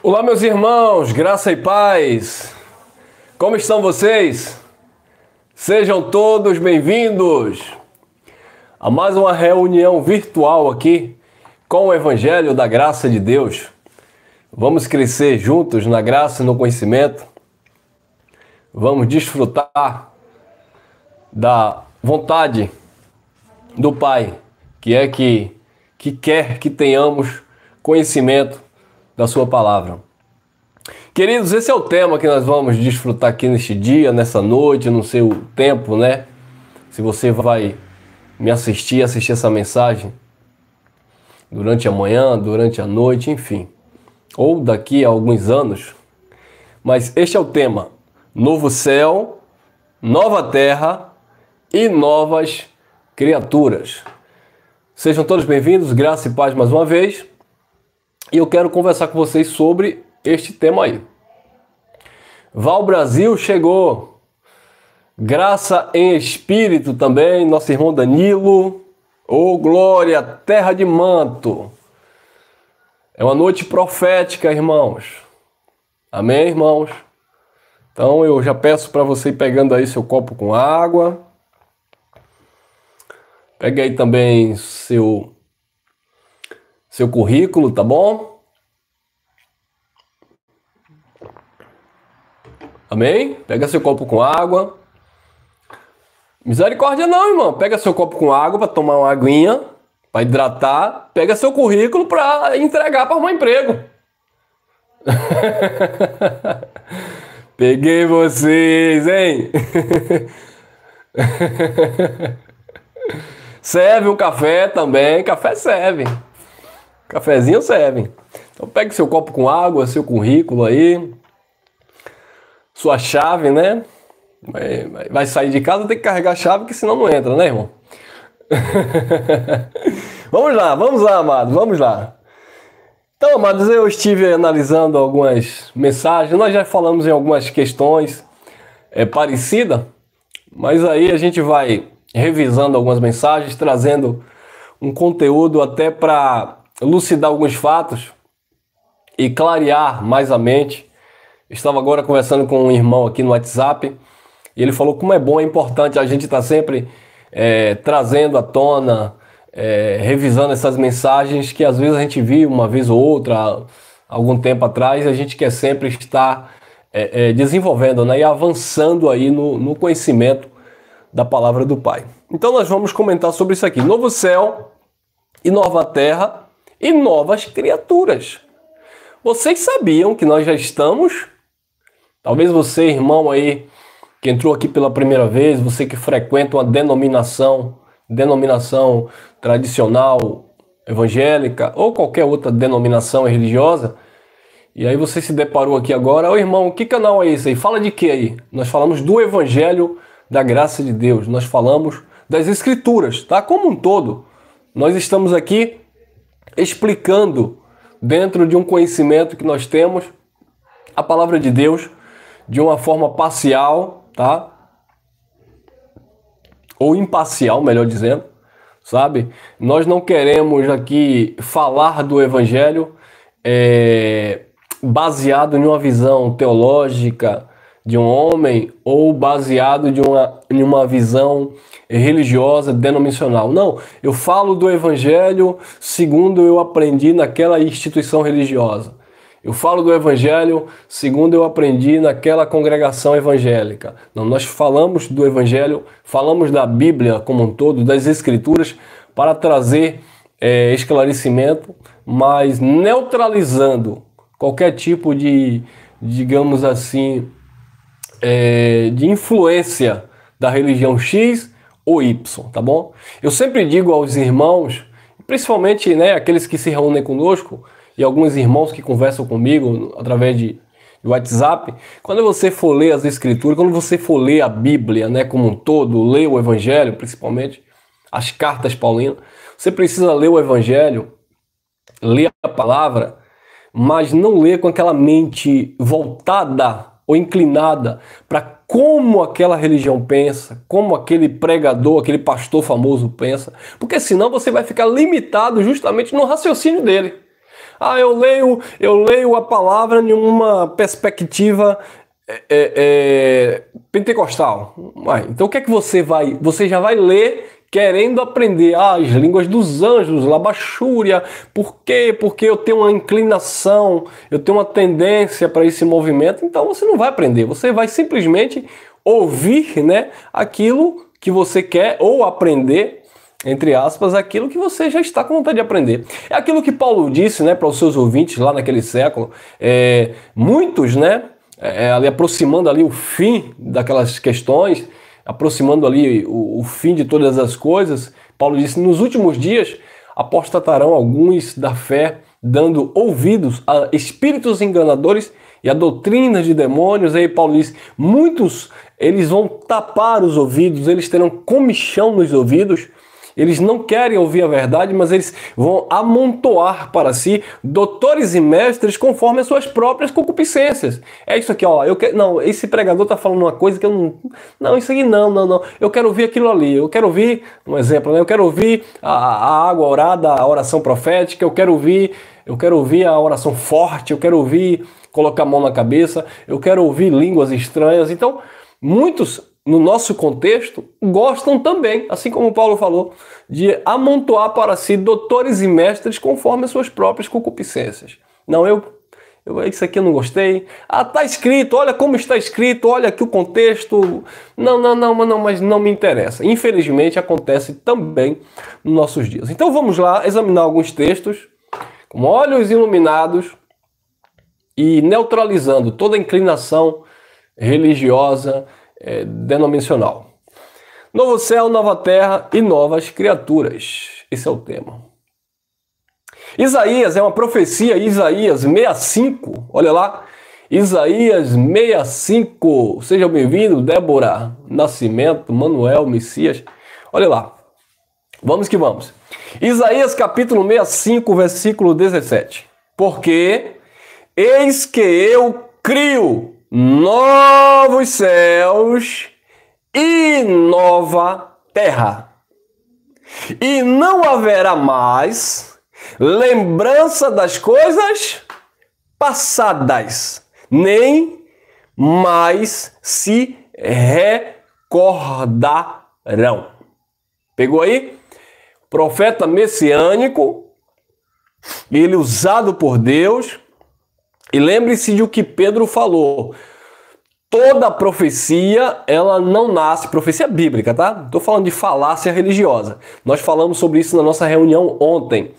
Olá, meus irmãos, graça e paz. Como estão vocês? Sejam todos bem-vindos a mais uma reunião virtual aqui com o Evangelho da Graça de Deus. Vamos crescer juntos na graça e no conhecimento. Vamos desfrutar da vontade do Pai, que quer que tenhamos conhecimento da sua palavra. Queridos, esse é o tema que nós vamos desfrutar aqui neste dia, nessa noite, no seu tempo, né? Se você vai me assistir essa mensagem durante a manhã, durante a noite, enfim, ou daqui a alguns anos. Mas este é o tema: novo céu, nova terra e novas criaturas. Sejam todos bem-vindos, graça e paz mais uma vez. E eu quero conversar com vocês sobre este tema aí. Val Brasil chegou. Graça em espírito também, nosso irmão Danilo. Ô, glória, terra de manto. É uma noite profética, irmãos. Amém, irmãos? Então eu já peço para você ir pegando aí seu copo com água. Pegue aí também seu currículo, tá bom? Amém? Pega seu copo com água. Misericórdia não, irmão. Pega seu copo com água para tomar uma aguinha, para hidratar. Pega seu currículo para entregar para arrumar emprego. Peguei vocês, hein? Serve um café também. Café serve. Cafezinho serve. Então pegue seu copo com água, seu currículo aí, sua chave, né? Vai sair de casa, tem que carregar a chave, que senão não entra, né, irmão? Vamos lá, amados, vamos lá. Então, amados, eu estive analisando algumas mensagens, nós já falamos em algumas questões parecidas, mas aí a gente vai revisando algumas mensagens, trazendo um conteúdo até para elucidar alguns fatos e clarear mais a mente. Estava agora conversando com um irmão aqui no WhatsApp e ele falou como é bom, é importante a gente estar sempre trazendo à tona, revisando essas mensagens que às vezes a gente viu uma vez ou outra, algum tempo atrás, e a gente quer sempre estar desenvolvendo, né, e avançando aí no conhecimento da palavra do Pai. Então nós vamos comentar sobre isso aqui: novo céu e nova terra e novas criaturas. Vocês sabiam que nós já estamos? Talvez você, irmão aí, que entrou aqui pela primeira vez, você que frequenta uma denominação tradicional, evangélica, ou qualquer outra denominação religiosa, e aí você se deparou aqui agora: ô irmão, que canal é esse aí? Fala de quê aí? Nós falamos do Evangelho da Graça de Deus, nós falamos das Escrituras, tá? Como um todo, nós estamos aqui explicando, dentro de um conhecimento que nós temos, a palavra de Deus de uma forma parcial, tá? Ou imparcial, melhor dizendo, sabe? Nós não queremos aqui falar do Evangelho baseado em uma visão teológica de um homem ou baseado em uma visão religiosa, denominacional. Não, eu falo do Evangelho segundo eu aprendi naquela instituição religiosa. Eu falo do Evangelho segundo eu aprendi naquela congregação evangélica. Não, nós falamos do Evangelho, falamos da Bíblia como um todo, das Escrituras, para trazer esclarecimento, mas neutralizando qualquer tipo de, digamos assim, de influência da religião X ou Y, tá bom? Eu sempre digo aos irmãos, principalmente, né, aqueles que se reúnem conosco e alguns irmãos que conversam comigo através de WhatsApp, quando você for ler as Escrituras, quando você for ler a Bíblia, né, como um todo, ler o Evangelho, principalmente as cartas paulinas, você precisa ler o Evangelho, ler a palavra, mas não ler com aquela mente voltada ou inclinada para como aquela religião pensa, como aquele pregador, aquele pastor famoso pensa, porque senão você vai ficar limitado justamente no raciocínio dele. Ah, eu leio a palavra em uma perspectiva pentecostal. Uai, então o que é que você vai? Você já vai ler querendo aprender as línguas dos anjos, labachúria. Por quê? Porque eu tenho uma inclinação, eu tenho uma tendência para esse movimento. Então você não vai aprender, você vai simplesmente ouvir, né, aquilo que você quer ou aprender, entre aspas, aquilo que você já está com vontade de aprender. É aquilo que Paulo disse, né, para os seus ouvintes lá naquele século. Muitos, né, ali aproximando ali o fim daquelas questões, aproximando ali o fim de todas as coisas, Paulo disse: nos últimos dias apostatarão alguns da fé, dando ouvidos a espíritos enganadores e a doutrinas de demônios. Aí Paulo diz: muitos, eles vão tapar os ouvidos, eles terão comichão nos ouvidos, eles não querem ouvir a verdade, mas eles vão amontoar para si doutores e mestres conforme as suas próprias concupiscências. É isso aqui, ó. Não, esse pregador está falando uma coisa que eu não. Não, isso aqui não. Eu quero ouvir aquilo ali. Eu quero ouvir, um exemplo, né? Eu quero ouvir a água orada, a oração profética. Eu quero ouvir a oração forte. Eu quero ouvir colocar a mão na cabeça. Eu quero ouvir línguas estranhas. Então, muitos, no nosso contexto, gostam também, assim como Paulo falou, de amontoar para si doutores e mestres conforme as suas próprias concupiscências. Não, isso aqui eu não gostei. Ah, está escrito, olha como está escrito, olha aqui o contexto. Não, mas não me interessa. Infelizmente acontece também nos nossos dias. Então vamos lá examinar alguns textos com olhos iluminados e neutralizando toda a inclinação religiosa, denominacional. Novo céu, nova terra e novas criaturas. Esse é o tema. Isaías é uma profecia, Isaías 65. Olha lá, Isaías 65. Seja bem-vindo, Débora Nascimento, Manuel, Messias. Olha lá. Vamos que vamos. Isaías capítulo 65, versículo 17. Porque eis que eu crio novos céus e nova terra, e não haverá mais lembrança das coisas passadas, nem mais se recordarão. Pegou aí? Profeta messiânico, ele usado por Deus. E lembre-se de o que Pedro falou. Toda profecia, ela não nasce, profecia bíblica, tá? Estou falando de falácia religiosa. Nós falamos sobre isso na nossa reunião ontem.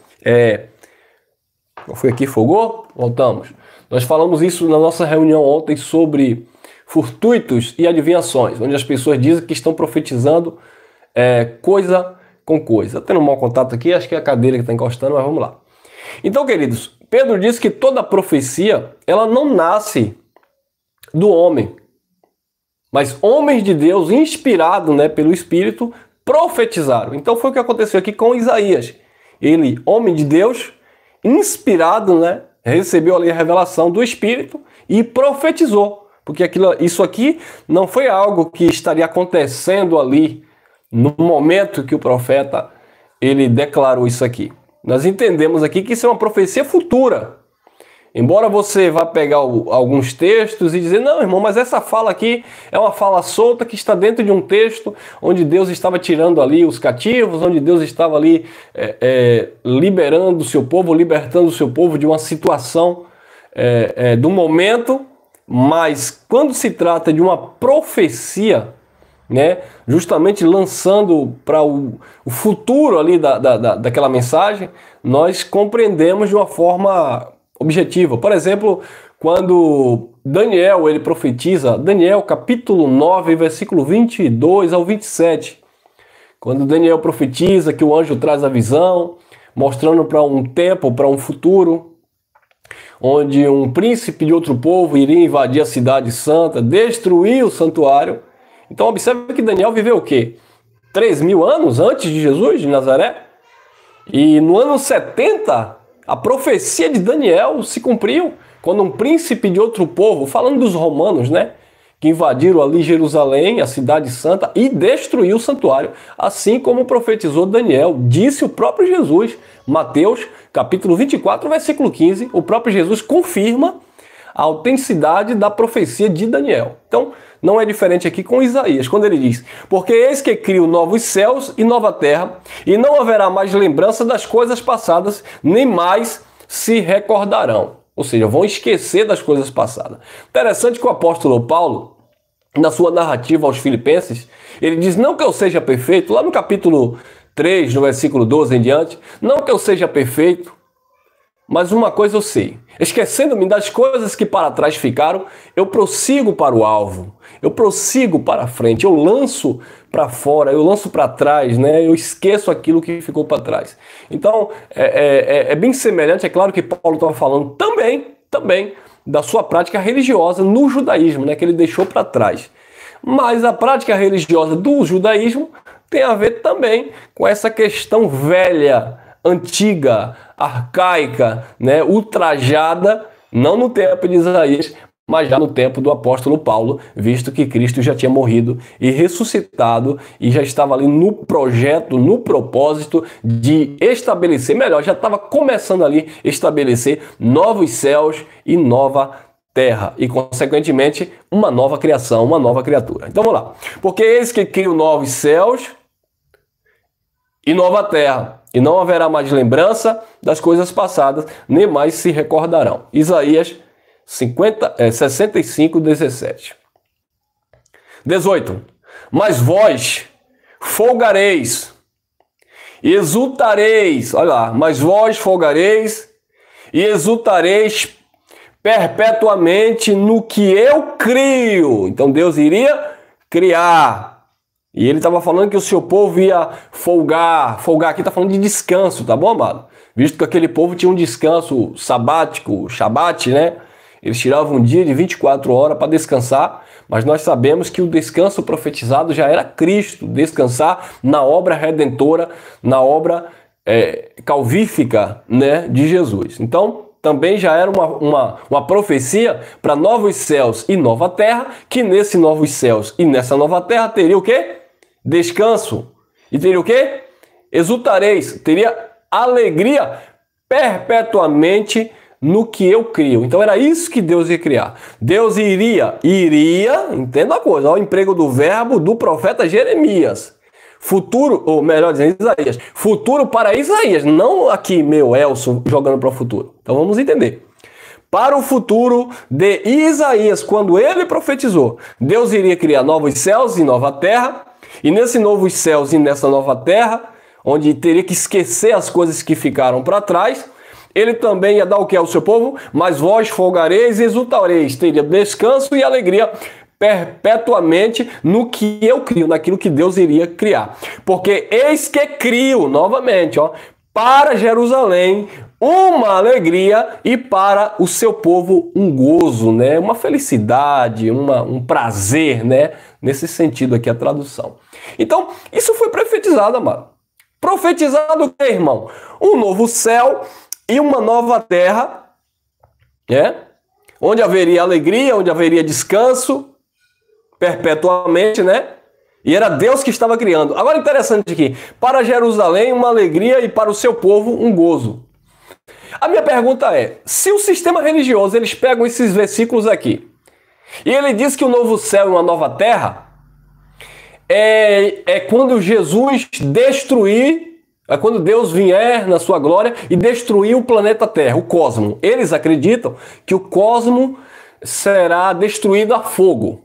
Não foi aqui, folgou? Voltamos. Nós falamos isso na nossa reunião ontem sobre fortuitos e adivinhações, onde as pessoas dizem que estão profetizando coisa com coisa. Tendo um mau contato aqui, acho que é a cadeira que está encostando, mas vamos lá. Então, queridos, Pedro diz que toda profecia, ela não nasce do homem, mas homens de Deus, inspirados, né, pelo Espírito, profetizaram. Então foi o que aconteceu aqui com Isaías. Ele, homem de Deus, inspirado, né, recebeu ali a revelação do Espírito e profetizou. Porque isso aqui não foi algo que estaria acontecendo ali no momento que o profeta ele declarou isso aqui. Nós entendemos aqui que isso é uma profecia futura. Embora você vá pegar alguns textos e dizer: não, irmão, mas essa fala aqui é uma fala solta que está dentro de um texto onde Deus estava tirando ali os cativos, onde Deus estava ali liberando o seu povo, libertando o seu povo de uma situação do momento. Mas quando se trata de uma profecia, né, justamente lançando para o futuro ali daquela mensagem, nós compreendemos de uma forma objetiva. Por exemplo, quando Daniel ele profetiza, Daniel capítulo 9, versículo 22 ao 27, quando Daniel profetiza que o anjo traz a visão, mostrando para um tempo, para um futuro, onde um príncipe de outro povo iria invadir a cidade santa, destruir o santuário. Então observe que Daniel viveu o quê? 3.000 anos antes de Jesus, de Nazaré? E no ano 70, a profecia de Daniel se cumpriu, quando um príncipe de outro povo, falando dos romanos, né, que invadiram ali Jerusalém, a cidade santa, e destruiu o santuário, assim como profetizou Daniel, disse o próprio Jesus. Mateus, capítulo 24, versículo 15, o próprio Jesus confirma a autenticidade da profecia de Daniel. Então, não é diferente aqui com Isaías, quando ele diz: porque eis que crio novos céus e nova terra, e não haverá mais lembrança das coisas passadas, nem mais se recordarão. Ou seja, vão esquecer das coisas passadas. Interessante que o apóstolo Paulo, na sua narrativa aos Filipenses, ele diz: não que eu seja perfeito, lá no capítulo 3, no versículo 12 em diante, não que eu seja perfeito, mas uma coisa eu sei, esquecendo-me das coisas que para trás ficaram, eu prossigo para o alvo, eu prossigo para a frente, eu lanço para fora, eu lanço para trás, né? Eu esqueço aquilo que ficou para trás. Então, é bem semelhante, é claro que Paulo estava falando também da sua prática religiosa no judaísmo, né? Que ele deixou para trás. Mas a prática religiosa do judaísmo tem a ver também com essa questão velha, antiga, arcaica, né, ultrajada, não no tempo de Isaías, mas já no tempo do apóstolo Paulo, visto que Cristo já tinha morrido e ressuscitado e já estava ali no projeto, no propósito de estabelecer, melhor, já estava começando ali estabelecer novos céus e nova terra e, consequentemente, uma nova criação, uma nova criatura. Então vamos lá. Porque eis que crio novos céus e nova terra, e não haverá mais lembrança das coisas passadas, nem mais se recordarão. Isaías 65, 17. 18. Mas vós folgareis e exultareis, olha lá, mas vós folgareis e exultareis perpetuamente no que eu crio. Então Deus iria criar. E ele estava falando que o seu povo ia folgar. Folgar aqui está falando de descanso, tá bom, amado? Visto que aquele povo tinha um descanso sabático, shabat, né? Eles tiravam um dia de 24 horas para descansar, mas nós sabemos que o descanso profetizado já era Cristo, descansar na obra redentora, na obra calvífica, né, de Jesus. Então, também já era uma profecia para novos céus e nova terra, que nesse novos céus e nessa nova terra teria o quê? Descanso. E teria o quê? Exultareis, teria alegria perpetuamente no que eu crio. Então era isso que Deus ia criar. Deus iria, entenda a coisa, olha o emprego do verbo do profeta Jeremias. Futuro, ou melhor dizendo, Isaías. Futuro para Isaías, não aqui meu Elson jogando para o futuro. Então vamos entender. Para o futuro de Isaías, quando ele profetizou, Deus iria criar novos céus e nova terra, e nesse novos céus e nessa nova terra, onde teria que esquecer as coisas que ficaram para trás, ele também ia dar o que ao seu povo? Mas vós folgareis e exultareis, teria descanso e alegria perpetuamente no que eu crio, naquilo que Deus iria criar. Porque eis que crio, novamente, ó, para Jerusalém uma alegria e para o seu povo um gozo, né? Uma felicidade, um prazer, né? Nesse sentido aqui a tradução. Então, isso foi profetizado, amado. Profetizado o que, irmão? Um novo céu e uma nova terra, né? Onde haveria alegria, onde haveria descanso, perpetuamente, né? E era Deus que estava criando. Agora, interessante aqui, para Jerusalém uma alegria e para o seu povo um gozo. A minha pergunta é, se o sistema religioso, eles pegam esses versículos aqui, e ele diz que o novo céu e uma nova terra é quando Jesus destruir, é quando Deus vier na sua glória e destruir o planeta Terra, o cosmo. Eles acreditam que o cosmo será destruído a fogo.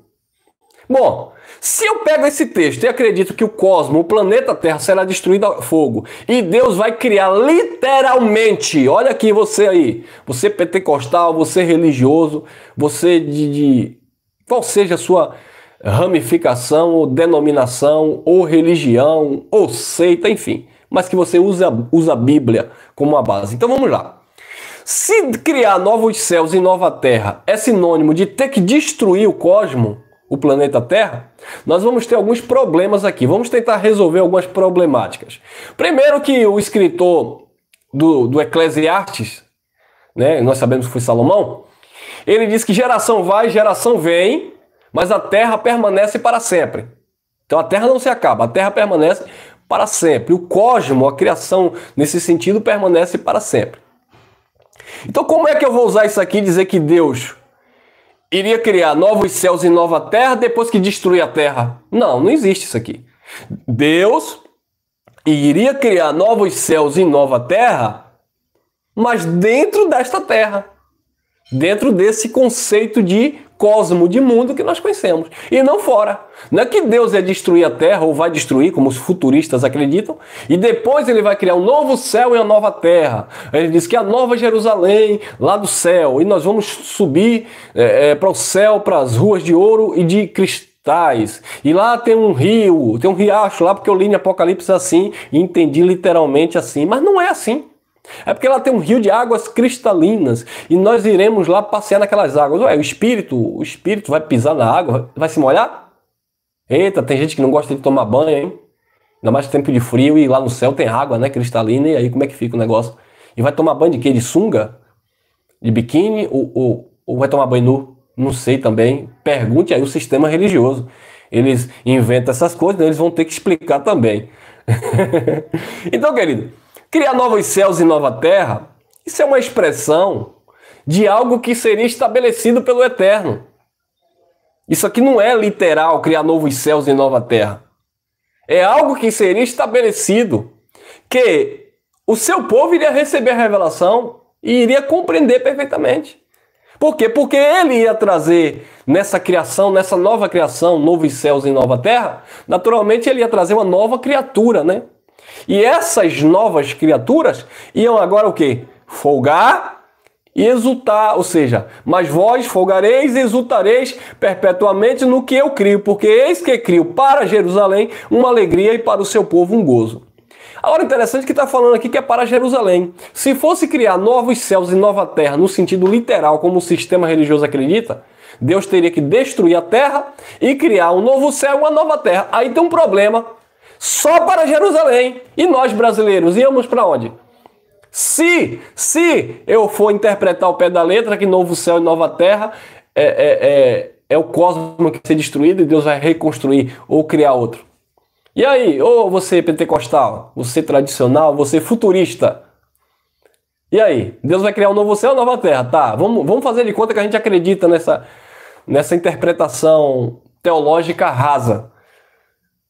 Bom, se eu pego esse texto e acredito que o cosmo, o planeta Terra, será destruído a fogo e Deus vai criar literalmente, olha aqui você aí, você pentecostal, você religioso, você de qual seja a sua ramificação, ou denominação, ou religião, ou seita, enfim, mas que você usa a Bíblia como uma base. Então vamos lá. Se criar novos céus e nova terra é sinônimo de ter que destruir o cosmo, o planeta Terra, nós vamos ter alguns problemas aqui. Vamos tentar resolver algumas problemáticas. Primeiro que o escritor do Eclesiastes, né, nós sabemos que foi Salomão, ele diz que geração vai, geração vem, mas a terra permanece para sempre. Então a terra não se acaba, a terra permanece para sempre. O cosmo, a criação, nesse sentido, permanece para sempre. Então como é que eu vou usar isso aqui e dizer que Deus iria criar novos céus e nova terra depois que destruir a terra? Não, não existe isso aqui. Deus iria criar novos céus e nova terra, mas dentro desta terra. Dentro desse conceito de cosmo, de mundo que nós conhecemos. E não fora. Não é que Deus ia destruir a terra, ou vai destruir, como os futuristas acreditam, e depois ele vai criar um novo céu e uma nova terra. Ele diz que a nova Jerusalém, lá do céu, e nós vamos subir para o céu, para as ruas de ouro e de cristais. E lá tem um rio, tem um riacho lá, porque eu li em Apocalipse assim, e entendi literalmente assim. Mas não é assim. É porque lá tem um rio de águas cristalinas e nós iremos lá passear naquelas águas. Ué, o espírito vai pisar na água, vai se molhar? Eita, tem gente que não gosta de tomar banho, hein? Ainda mais tempo de frio e lá no céu tem água, né, cristalina, e aí como é que fica o negócio? E vai tomar banho de quê? De sunga? De biquíni? Ou vai tomar banho nu? Não sei também. Pergunte aí o sistema religioso. Eles inventam essas coisas, então eles vão ter que explicar também. Então, querido, criar novos céus e nova terra, isso é uma expressão de algo que seria estabelecido pelo Eterno. Isso aqui não é literal, criar novos céus e nova terra. É algo que seria estabelecido, que o seu povo iria receber a revelação e iria compreender perfeitamente. Por quê? Porque ele ia trazer nessa criação, nessa nova criação, novos céus e nova terra, naturalmente ele ia trazer uma nova criatura, né? E essas novas criaturas iam agora o quê? Folgar e exultar, ou seja, mas vós folgareis e exultareis perpetuamente no que eu crio, porque eis que crio para Jerusalém uma alegria e para o seu povo um gozo. Agora, interessante que está falando aqui que é para Jerusalém. Se fosse criar novos céus e nova terra no sentido literal, como o sistema religioso acredita, Deus teria que destruir a terra e criar um novo céu e uma nova terra. Aí tem um problema. Só para Jerusalém. E nós brasileiros íamos para onde? Se eu for interpretar ao pé da letra que novo céu e nova terra é o cosmos que vai ser destruído e Deus vai reconstruir ou criar outro. E aí, ou você pentecostal, você tradicional, você futurista. E aí, Deus vai criar um novo céu e nova terra. Tá, vamos fazer de conta que a gente acredita nessa interpretação teológica rasa.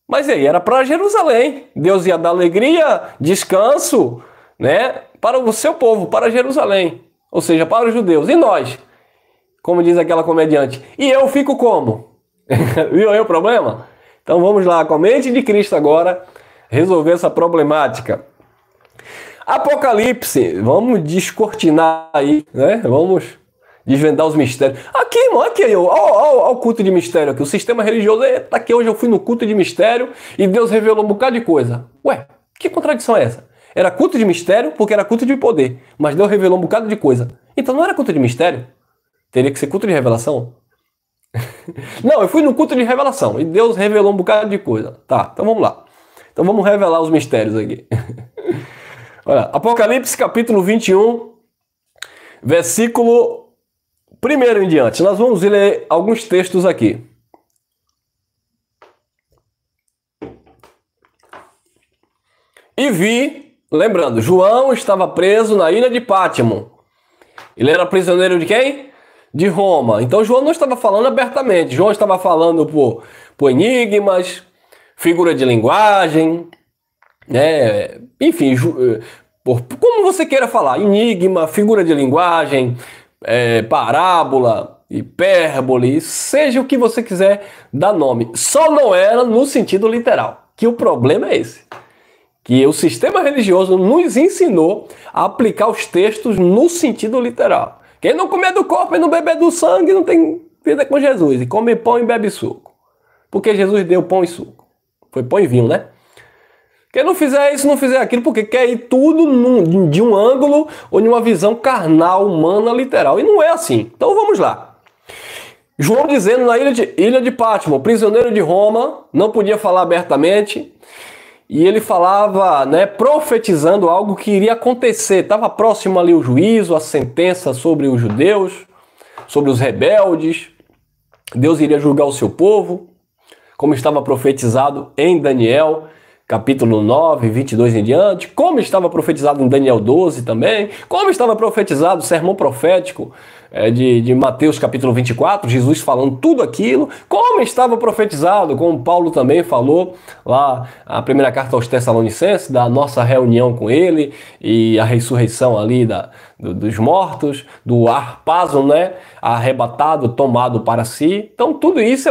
Mas aí, era para Jerusalém. Deus ia dar alegria, descanso, né, para o seu povo, para Jerusalém. Ou seja, para os judeus. E nós? Como diz aquela comediante. E eu fico como? Viu aí o problema? Então vamos lá, com a mente de Cristo agora, resolver essa problemática. Apocalipse, vamos descortinar aí, né? Vamos desvendar os mistérios. Aqui, irmão, aqui, ó, o culto de mistério aqui. O sistema religioso, tá aqui, hoje eu fui no culto de mistério e Deus revelou um bocado de coisa. Ué, que contradição é essa? Era culto de mistério porque era culto de poder, mas Deus revelou um bocado de coisa. Então não era culto de mistério? Teria que ser culto de revelação? Não, eu fui no culto de revelação e Deus revelou um bocado de coisa. Tá, então vamos lá. Então vamos revelar os mistérios aqui. Olha, Apocalipse capítulo 21, versículo 1 em diante. Nós vamos ler alguns textos aqui. E vi, lembrando, João estava preso na ilha de Pátimo. Ele era prisioneiro de quem? De Roma. Então João não estava falando abertamente. João estava falando por enigmas, figura de linguagem, né? Enfim, como você queira falar, enigma, figura de linguagem, parábola, hipérbole, seja o que você quiser dar nome. Só não era no sentido literal, que o problema é esse. Que o sistema religioso nos ensinou a aplicar os textos no sentido literal. Quem não comer do corpo e não beber do sangue não tem vida com Jesus. E come pão e bebe suco. Porque Jesus deu pão e suco. Foi pão e vinho, né? Quem não fizer isso, não fizer aquilo, porque quer ir tudo de um ângulo ou de uma visão carnal, humana, literal. E não é assim. Então vamos lá. João dizendo na ilha de Pátimo, prisioneiro de Roma, não podia falar abertamente. E ele falava, né, profetizando algo que iria acontecer. Estava próximo ali o juízo, a sentença sobre os judeus, sobre os rebeldes. Deus iria julgar o seu povo, como estava profetizado em Daniel, capítulo 9, 22 em diante, como estava profetizado em Daniel 12 também, como estava profetizado o sermão profético de Mateus capítulo 24, Jesus falando tudo aquilo, como estava profetizado, como Paulo também falou lá, a primeira carta aos Tessalonicenses, da nossa reunião com ele e a ressurreição ali dos mortos, do arpazo, né, arrebatado, tomado para si. Então tudo isso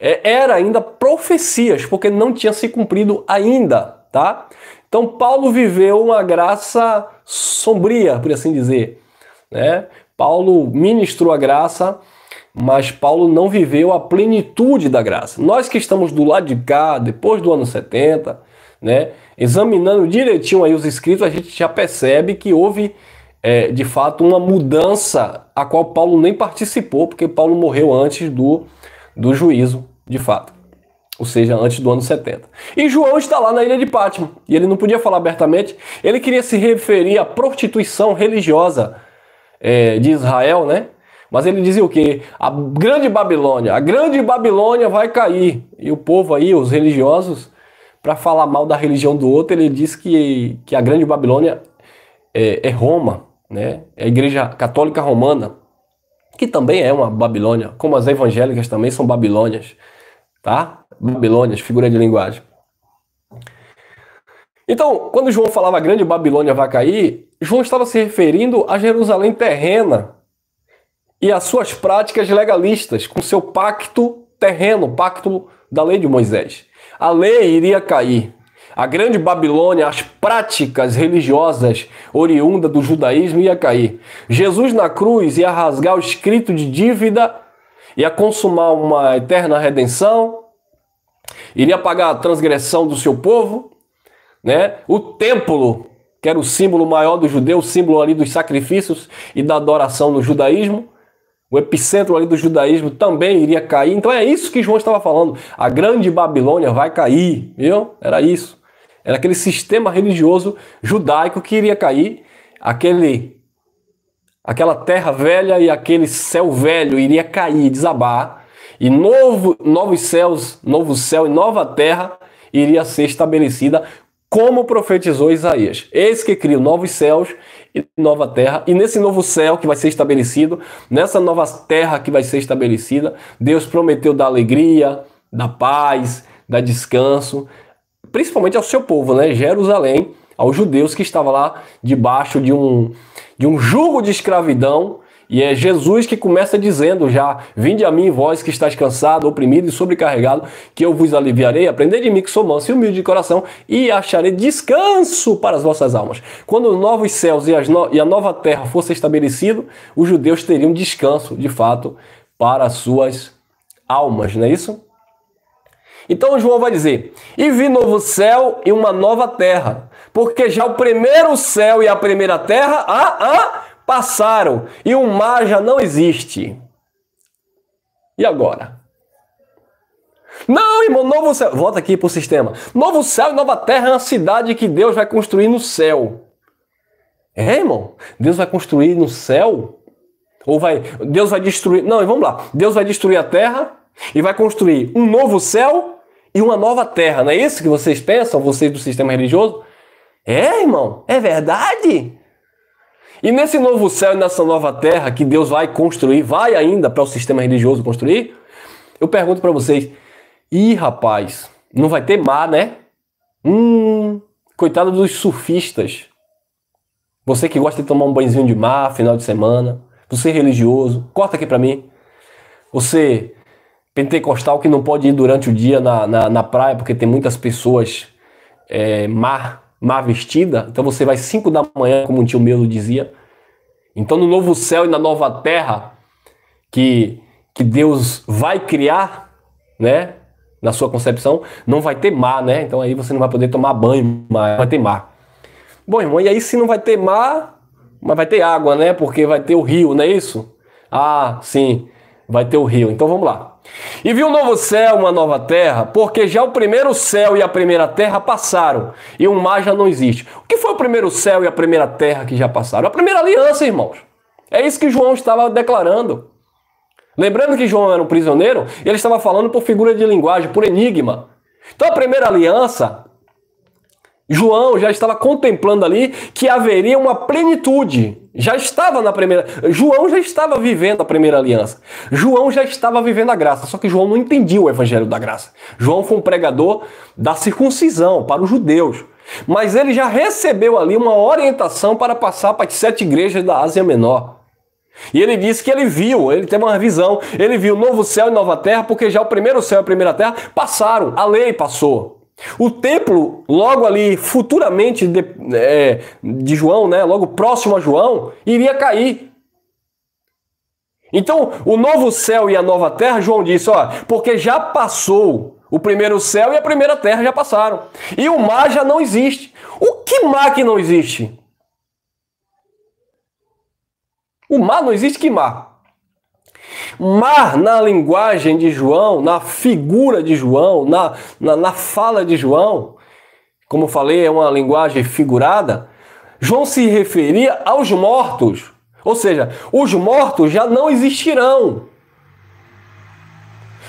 era ainda profecias, porque não tinha se cumprido ainda, tá? Então Paulo viveu uma graça sombria, por assim dizer, né? Paulo ministrou a graça, mas Paulo não viveu a plenitude da graça. Nós que estamos do lado de cá, depois do ano 70, né, examinando direitinho aí os escritos, a gente já percebe que houve, de fato, uma mudança a qual Paulo nem participou, porque Paulo morreu antes do juízo, de fato. Ou seja, antes do ano 70. E João está lá na ilha de Pátimo, e ele não podia falar abertamente, ele queria se referir à prostituição religiosa de Israel, né? Mas ele dizia o quê? A grande Babilônia vai cair. E o povo aí, os religiosos, para falar mal da religião do outro, ele diz que a grande Babilônia é Roma, né? É a Igreja Católica Romana, que também é uma Babilônia, como as evangélicas também são Babilônias, tá? Babilônias, figura de linguagem. Então, quando João falava a grande Babilônia vai cair, João estava se referindo a Jerusalém terrena e às suas práticas legalistas, com seu pacto terreno, pacto da lei de Moisés. A lei iria cair. A grande Babilônia, as práticas religiosas oriundas do judaísmo ia cair. Jesus na cruz ia rasgar o escrito de dívida, ia consumar uma eterna redenção, iria pagar a transgressão do seu povo, né? O templo, que era o símbolo maior do judeu, o símbolo ali dos sacrifícios e da adoração no judaísmo, o epicentro ali do judaísmo também iria cair. Então é isso que João estava falando. A grande Babilônia vai cair, viu? Era isso. Era aquele sistema religioso judaico que iria cair, aquela terra velha e aquele céu velho iria cair, desabar, e novos céus, novo céu e nova terra iria ser estabelecida, como profetizou Isaías. Eis que cria novos céus e nova terra, e nesse novo céu que vai ser estabelecido, nessa nova terra que vai ser estabelecida, Deus prometeu dar alegria, da paz, da descanso, principalmente ao seu povo, né? Jerusalém, aos judeus que estavam lá debaixo de um jugo de escravidão. E é Jesus que começa dizendo já: vinde a mim, vós que estáis cansado, oprimido e sobrecarregado, que eu vos aliviarei. Aprendei de mim, que sou manso e humilde de coração, e acharei descanso para as vossas almas. Quando os novos céus e a nova terra fossem estabelecidos, os judeus teriam descanso, de fato, para as suas almas, não é isso? Então João vai dizer: e vi novo céu e uma nova terra, porque já o primeiro céu e a primeira terra passaram, e o mar já não existe. E agora? Não, irmão, novo céu. Volta aqui para o sistema. Novo céu e nova terra é uma cidade que Deus vai construir no céu. Irmão? Deus vai construir no céu? Deus vai destruir... Não, vamos lá. Deus vai destruir a terra e vai construir um novo céu e uma nova terra. Não é isso que vocês pensam, vocês do sistema religioso? Irmão, é verdade? E nesse novo céu e nessa nova terra que Deus vai construir, vai ainda para o sistema religioso construir, eu pergunto para vocês: rapaz, não vai ter mar, né? Coitado dos surfistas. Você que gosta de tomar um banhozinho de mar final de semana, você religioso, corta aqui para mim. Você pentecostal que não pode ir durante o dia na praia porque tem muitas pessoas má vestida, então você vai 5 da manhã, como um tio meu dizia. Então no novo céu e na nova terra que Deus vai criar, né, na sua concepção, não vai ter mar, né? Então aí você não vai poder tomar banho, mas vai ter mar. Bom, irmão, e aí se não vai ter mar, mas vai ter água, né? Porque vai ter o rio, não é isso? Sim, vai ter o rio. Então vamos lá. E vi um novo céu, uma nova terra, porque já o primeiro céu e a primeira terra passaram, e o mar já não existe. O que foi o primeiro céu e a primeira terra que já passaram? A primeira aliança, irmãos. É isso que João estava declarando. Lembrando que João era um prisioneiro, ele estava falando por figura de linguagem, por enigma. Então a primeira aliança, João já estava contemplando ali que haveria uma plenitude. Já estava na primeira... João já estava vivendo a primeira aliança. João já estava vivendo a graça. Só que João não entendia o evangelho da graça. João foi um pregador da circuncisão para os judeus. Mas ele já recebeu ali uma orientação para passar para as 7 igrejas da Ásia Menor. E ele disse que ele teve uma visão. Ele viu novo céu e nova terra, porque já o primeiro céu e a primeira terra passaram. A lei passou. O templo, logo ali, futuramente de João, né, logo próximo a João, iria cair. Então, o novo céu e a nova terra, João disse, ó, porque já passou o primeiro céu e a primeira terra já passaram. E o mar já não existe. O que mar que não existe? O mar não existe, que mar? Mar, na linguagem de João, na figura de João, na fala de João, como falei, é uma linguagem figurada, João se referia aos mortos. Ou seja, os mortos já não existirão.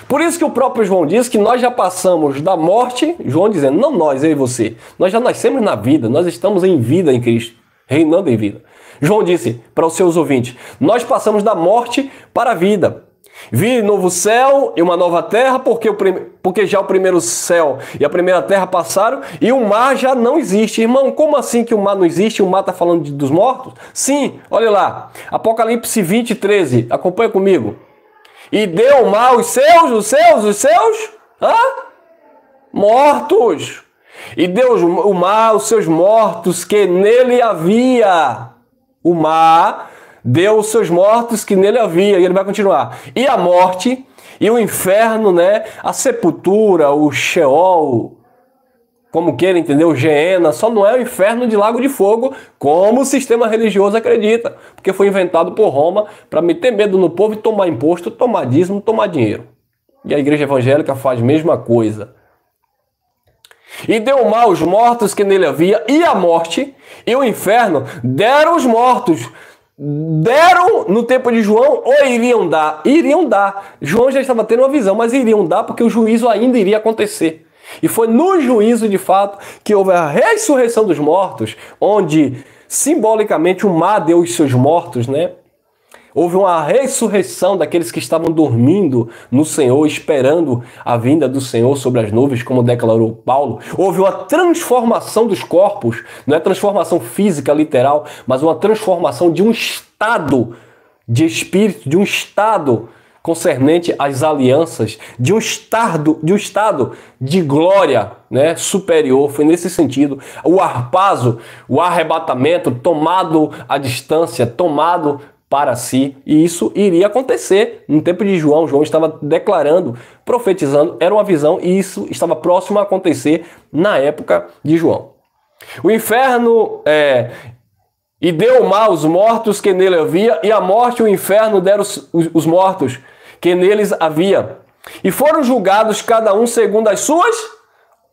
Por isso que o próprio João diz que nós já passamos da morte, João dizendo, não nós, eu e você, nós já nascemos na vida, nós estamos em vida em Cristo, reinando em vida. João disse para os seus ouvintes, nós passamos da morte para a vida. Vi novo céu e uma nova terra, porque já o primeiro céu e a primeira terra passaram e o mar já não existe. Irmão, como assim que o mar não existe? O mar está falando dos mortos? Sim, olha lá, Apocalipse 20, 13, acompanha comigo. E deu o mar os seus mortos. E deu o mar os seus mortos que nele havia. O mar deu os seus mortos que nele havia. E ele vai continuar. E a morte e o inferno, né? A sepultura, o Sheol, como queira entender, o Geena, só não é o inferno de lago de fogo, como o sistema religioso acredita. Porque foi inventado por Roma para meter medo no povo e tomar imposto, tomar dízimo, tomar dinheiro. E a igreja evangélica faz a mesma coisa. E deu o mar os mortos que nele havia, e a morte e o inferno deram os mortos. Deram no tempo de João ou iriam dar? Iriam dar. João já estava tendo uma visão, mas iriam dar porque o juízo ainda iria acontecer. E foi no juízo, de fato, que houve a ressurreição dos mortos, onde simbolicamente o mar deu os seus mortos, né? Houve uma ressurreição daqueles que estavam dormindo no Senhor, esperando a vinda do Senhor sobre as nuvens, como declarou Paulo. Houve uma transformação dos corpos, não é transformação física, literal, mas uma transformação de um estado de espírito, de um estado concernente às alianças, de um estado de glória, né, superior. Foi nesse sentido. O harpazo, o arrebatamento, tomado à distância, tomado para si, e isso iria acontecer no tempo de João. João estava declarando, profetizando, era uma visão, e isso estava próximo a acontecer na época de João. O inferno e deu o mar os mortos que nele havia, e a morte e o inferno deram os mortos que neles havia, e foram julgados cada um segundo as suas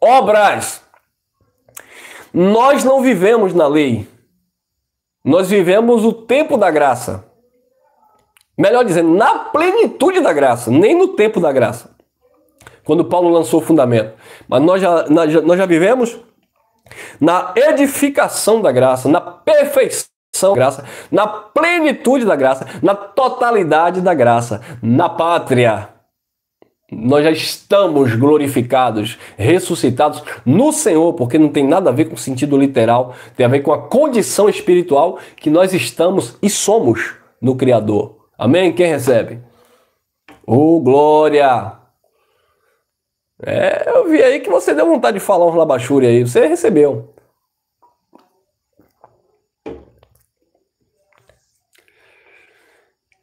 obras. Nós não vivemos na lei. Nós vivemos o tempo da graça. Melhor dizendo, na plenitude da graça, nem no tempo da graça. Quando Paulo lançou o fundamento. Mas nós já vivemos na edificação da graça, na perfeição da graça, na plenitude da graça, na totalidade da graça, na pátria. Nós já estamos glorificados, ressuscitados no Senhor, porque não tem nada a ver com o sentido literal, tem a ver com a condição espiritual que nós estamos e somos no Criador. Amém? Quem recebe? Oh, glória! Eu vi aí que você deu vontade de falar uns labachúria aí, você recebeu.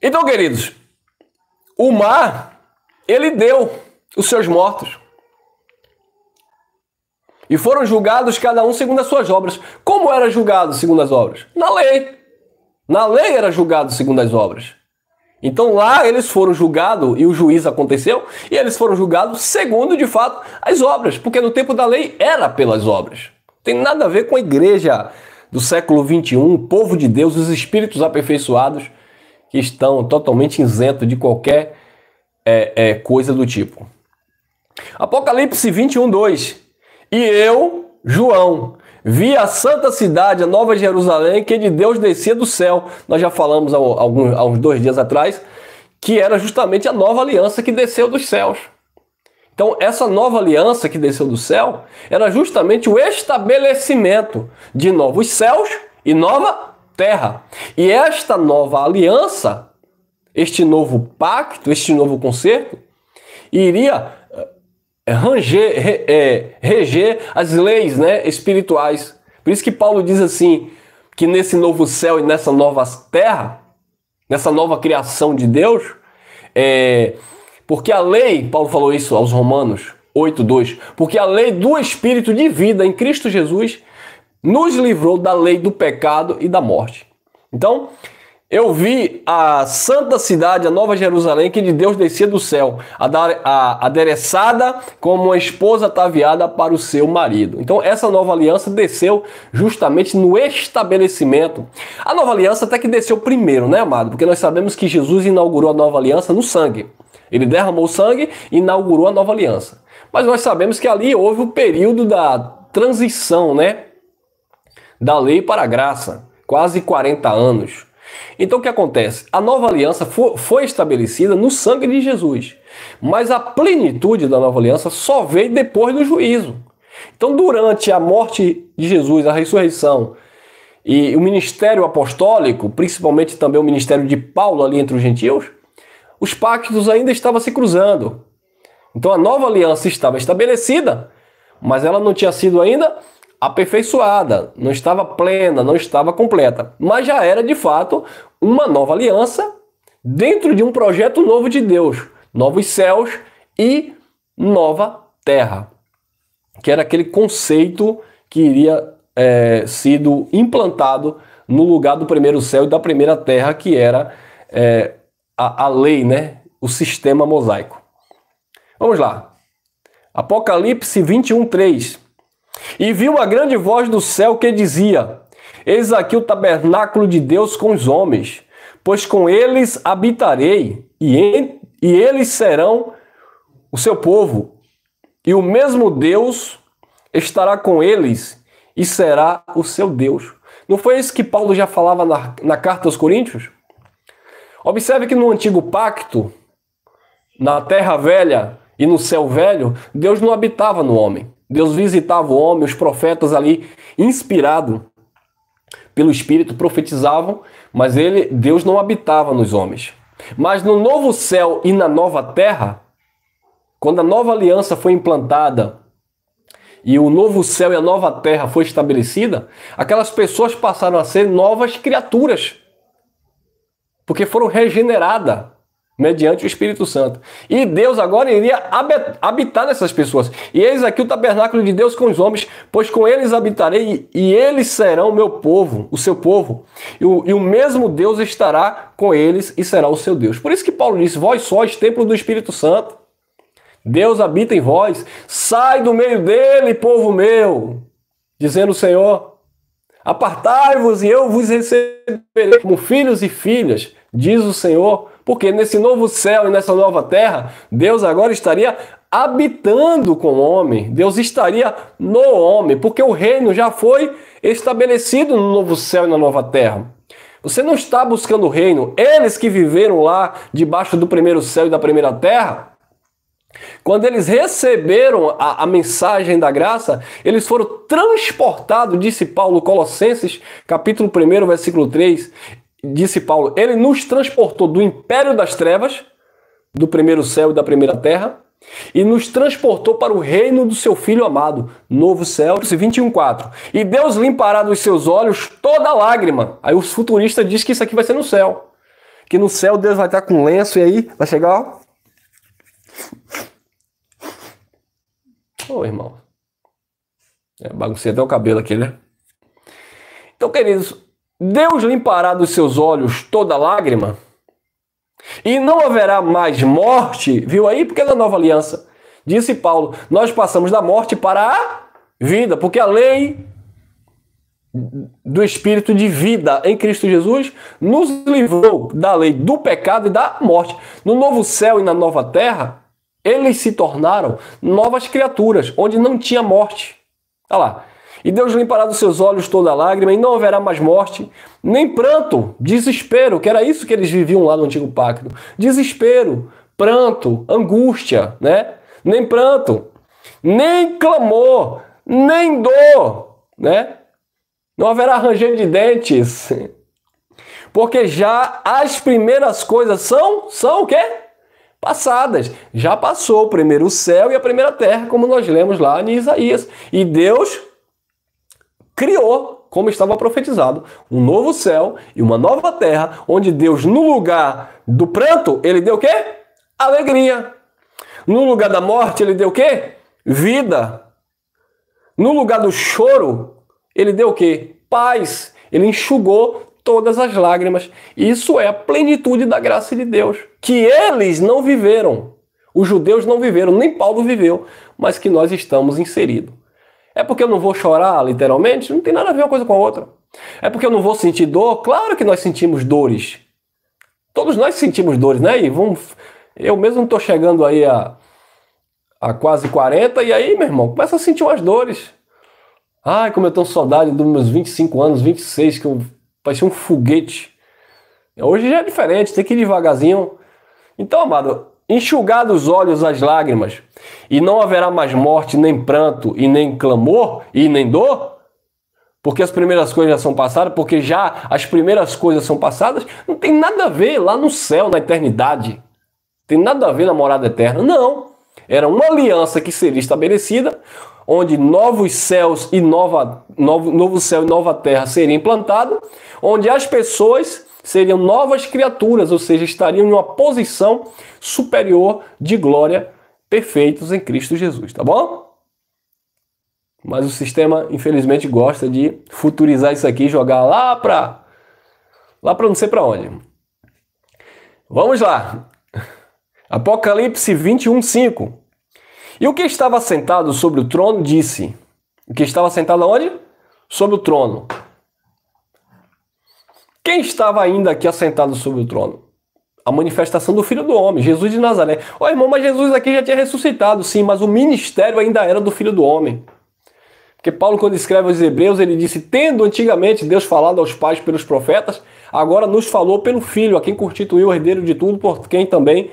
Então, queridos, o mar, ele deu os seus mortos. E foram julgados cada um segundo as suas obras. Como era julgado segundo as obras? Na lei. Na lei era julgado segundo as obras. Então lá eles foram julgados e o juízo aconteceu. E eles foram julgados segundo, de fato, as obras. Porque no tempo da lei era pelas obras. Tem nada a ver com a igreja do século 21, o povo de Deus, os espíritos aperfeiçoados, que estão totalmente isentos de qualquer coisa do tipo. Apocalipse 21:2. E eu, João, vi a santa cidade, a Nova Jerusalém, que de Deus descia do céu. Nós já falamos há uns 2 dias atrás, que era justamente a nova aliança que desceu dos céus. Então, essa nova aliança que desceu do céu era justamente o estabelecimento de novos céus e nova terra. E esta nova aliança, este novo pacto, este novo concerto, iria reger as leis, né, espirituais. Por isso que Paulo diz assim, que nesse novo céu e nessa nova terra, nessa nova criação de Deus, porque a lei, Paulo falou isso aos Romanos 8:2, porque a lei do Espírito de vida em Cristo Jesus nos livrou da lei do pecado e da morte. Então, eu vi a santa cidade, a Nova Jerusalém, que de Deus descia do céu, adereçada como uma esposa ataviada para o seu marido. Então, essa nova aliança desceu justamente no estabelecimento. A nova aliança até que desceu primeiro, né, amado? Porque nós sabemos que Jesus inaugurou a nova aliança no sangue. Ele derramou sangue e inaugurou a nova aliança. Mas nós sabemos que ali houve o período da transição, né, da lei para a graça, quase 40 anos. Então o que acontece? A nova aliança foi estabelecida no sangue de Jesus, mas a plenitude da nova aliança só veio depois do juízo. Então, durante a morte de Jesus, a ressurreição e o ministério apostólico, principalmente também o ministério de Paulo ali entre os gentios, os pactos ainda estavam se cruzando. Então a nova aliança estava estabelecida, mas ela não tinha sido ainda aperfeiçoada, não estava plena, não estava completa. Mas já era, de fato, uma nova aliança dentro de um projeto novo de Deus. Novos céus e nova terra. Que era aquele conceito que iria sido implantado no lugar do primeiro céu e da primeira terra, que era a lei, né? O sistema mosaico. Vamos lá. Apocalipse 21:3. E vi uma grande voz do céu que dizia: Eis aqui o tabernáculo de Deus com os homens, pois com eles habitarei, e eles serão o seu povo, e o mesmo Deus estará com eles, e será o seu Deus. Não foi isso que Paulo já falava na carta aos Coríntios? Observe que no antigo pacto, na terra velha e no céu velho, Deus não habitava no homem. Deus visitava o homem, os profetas ali, inspirado pelo Espírito, profetizavam, mas Deus não habitava nos homens. Mas no novo céu e na nova terra, quando a nova aliança foi implantada e o novo céu e a nova terra foi estabelecida, aquelas pessoas passaram a ser novas criaturas, porque foram regeneradas mediante o Espírito Santo. E Deus agora iria habitar nessas pessoas. E eis aqui o tabernáculo de Deus com os homens, pois com eles habitarei, e eles serão o meu povo, o seu povo. E o mesmo Deus estará com eles e será o seu Deus. Por isso que Paulo disse: vós sois templo do Espírito Santo. Deus habita em vós. Sai do meio dele, povo meu, dizendo o Senhor. Apartai-vos e eu vos receberei como filhos e filhas, diz o Senhor. Porque nesse novo céu e nessa nova terra, Deus agora estaria habitando com o homem. Deus estaria no homem, porque o reino já foi estabelecido no novo céu e na nova terra. Você não está buscando o reino. Eles que viveram lá debaixo do primeiro céu e da primeira terra, quando eles receberam a mensagem da graça, eles foram transportados, disse Paulo, Colossenses, capítulo 1, versículo 3, disse Paulo, ele nos transportou do império das trevas, do primeiro céu e da primeira terra, e nos transportou para o reino do seu Filho amado, novo céu, 21:4. E Deus limpará dos seus olhos toda lágrima. Aí os futuristas dizem que isso aqui vai ser no céu. Que no céu Deus vai estar com lenço e aí vai chegar, ó. Ô, irmão. Baguncei até o cabelo aqui, né? Então, queridos, Deus limpará dos seus olhos toda lágrima, e não haverá mais morte, viu aí? Porque na nova aliança, disse Paulo, nós passamos da morte para a vida, porque a lei do Espírito de vida em Cristo Jesus, nos livrou da lei do pecado e da morte. No novo céu e na nova terra, eles se tornaram novas criaturas, onde não tinha morte. Olha lá. E Deus limpará dos seus olhos toda lágrima, e não haverá mais morte, nem pranto, desespero, que era isso que eles viviam lá no Antigo Pacto. Desespero, pranto, angústia, né? Nem pranto, nem clamor, nem dor, né? Não haverá ranger de dentes, porque já as primeiras coisas são o quê? Passadas. Já passou o primeiro céu e a primeira terra, como nós lemos lá em Isaías. E Deus criou, como estava profetizado, um novo céu e uma nova terra, onde Deus, no lugar do pranto, ele deu o quê? Alegria. No lugar da morte, ele deu o quê? Vida. No lugar do choro, ele deu o quê? Paz. Ele enxugou todas as lágrimas. Isso é a plenitude da graça de Deus, que eles não viveram. Os judeus não viveram, nem Paulo viveu, mas que nós estamos inseridos. É porque eu não vou chorar, literalmente? Não tem nada a ver uma coisa com a outra. É porque eu não vou sentir dor? Claro que nós sentimos dores. Todos nós sentimos dores, né? Eu mesmo estou chegando aí a quase 40, e aí, meu irmão, começa a sentir umas dores. Ai, como eu tenho saudade dos meus 25 anos, 26, que eu parecia um foguete. Hoje já é diferente, tem que ir devagarzinho. Então, amado, enxugar dos olhos as lágrimas, e não haverá mais morte, nem pranto, e nem clamor, e nem dor, porque as primeiras coisas já são passadas, porque já as primeiras coisas são passadas, não tem nada a ver lá no céu, na eternidade. Tem nada a ver na morada eterna, não. Era uma aliança que seria estabelecida, onde novos céus e novo céu e nova terra seriam implantados, onde as pessoas seriam novas criaturas, ou seja, estariam em uma posição superior de glória, perfeitos em Cristo Jesus, tá bom? Mas o sistema, infelizmente, gosta de futurizar isso aqui e jogar lá para não sei para onde. Vamos lá. Apocalipse 21:5. E o que estava sentado sobre o trono disse... O que estava sentado onde? Sobre o trono. Quem estava ainda aqui assentado sobre o trono? A manifestação do Filho do Homem, Jesus de Nazaré. Ó, irmão, mas Jesus aqui já tinha ressuscitado, sim, mas o ministério ainda era do Filho do Homem. Porque Paulo, quando escreve aos Hebreus, ele disse, tendo antigamente Deus falado aos pais pelos profetas, agora nos falou pelo Filho, a quem constituiu o herdeiro de tudo, por quem também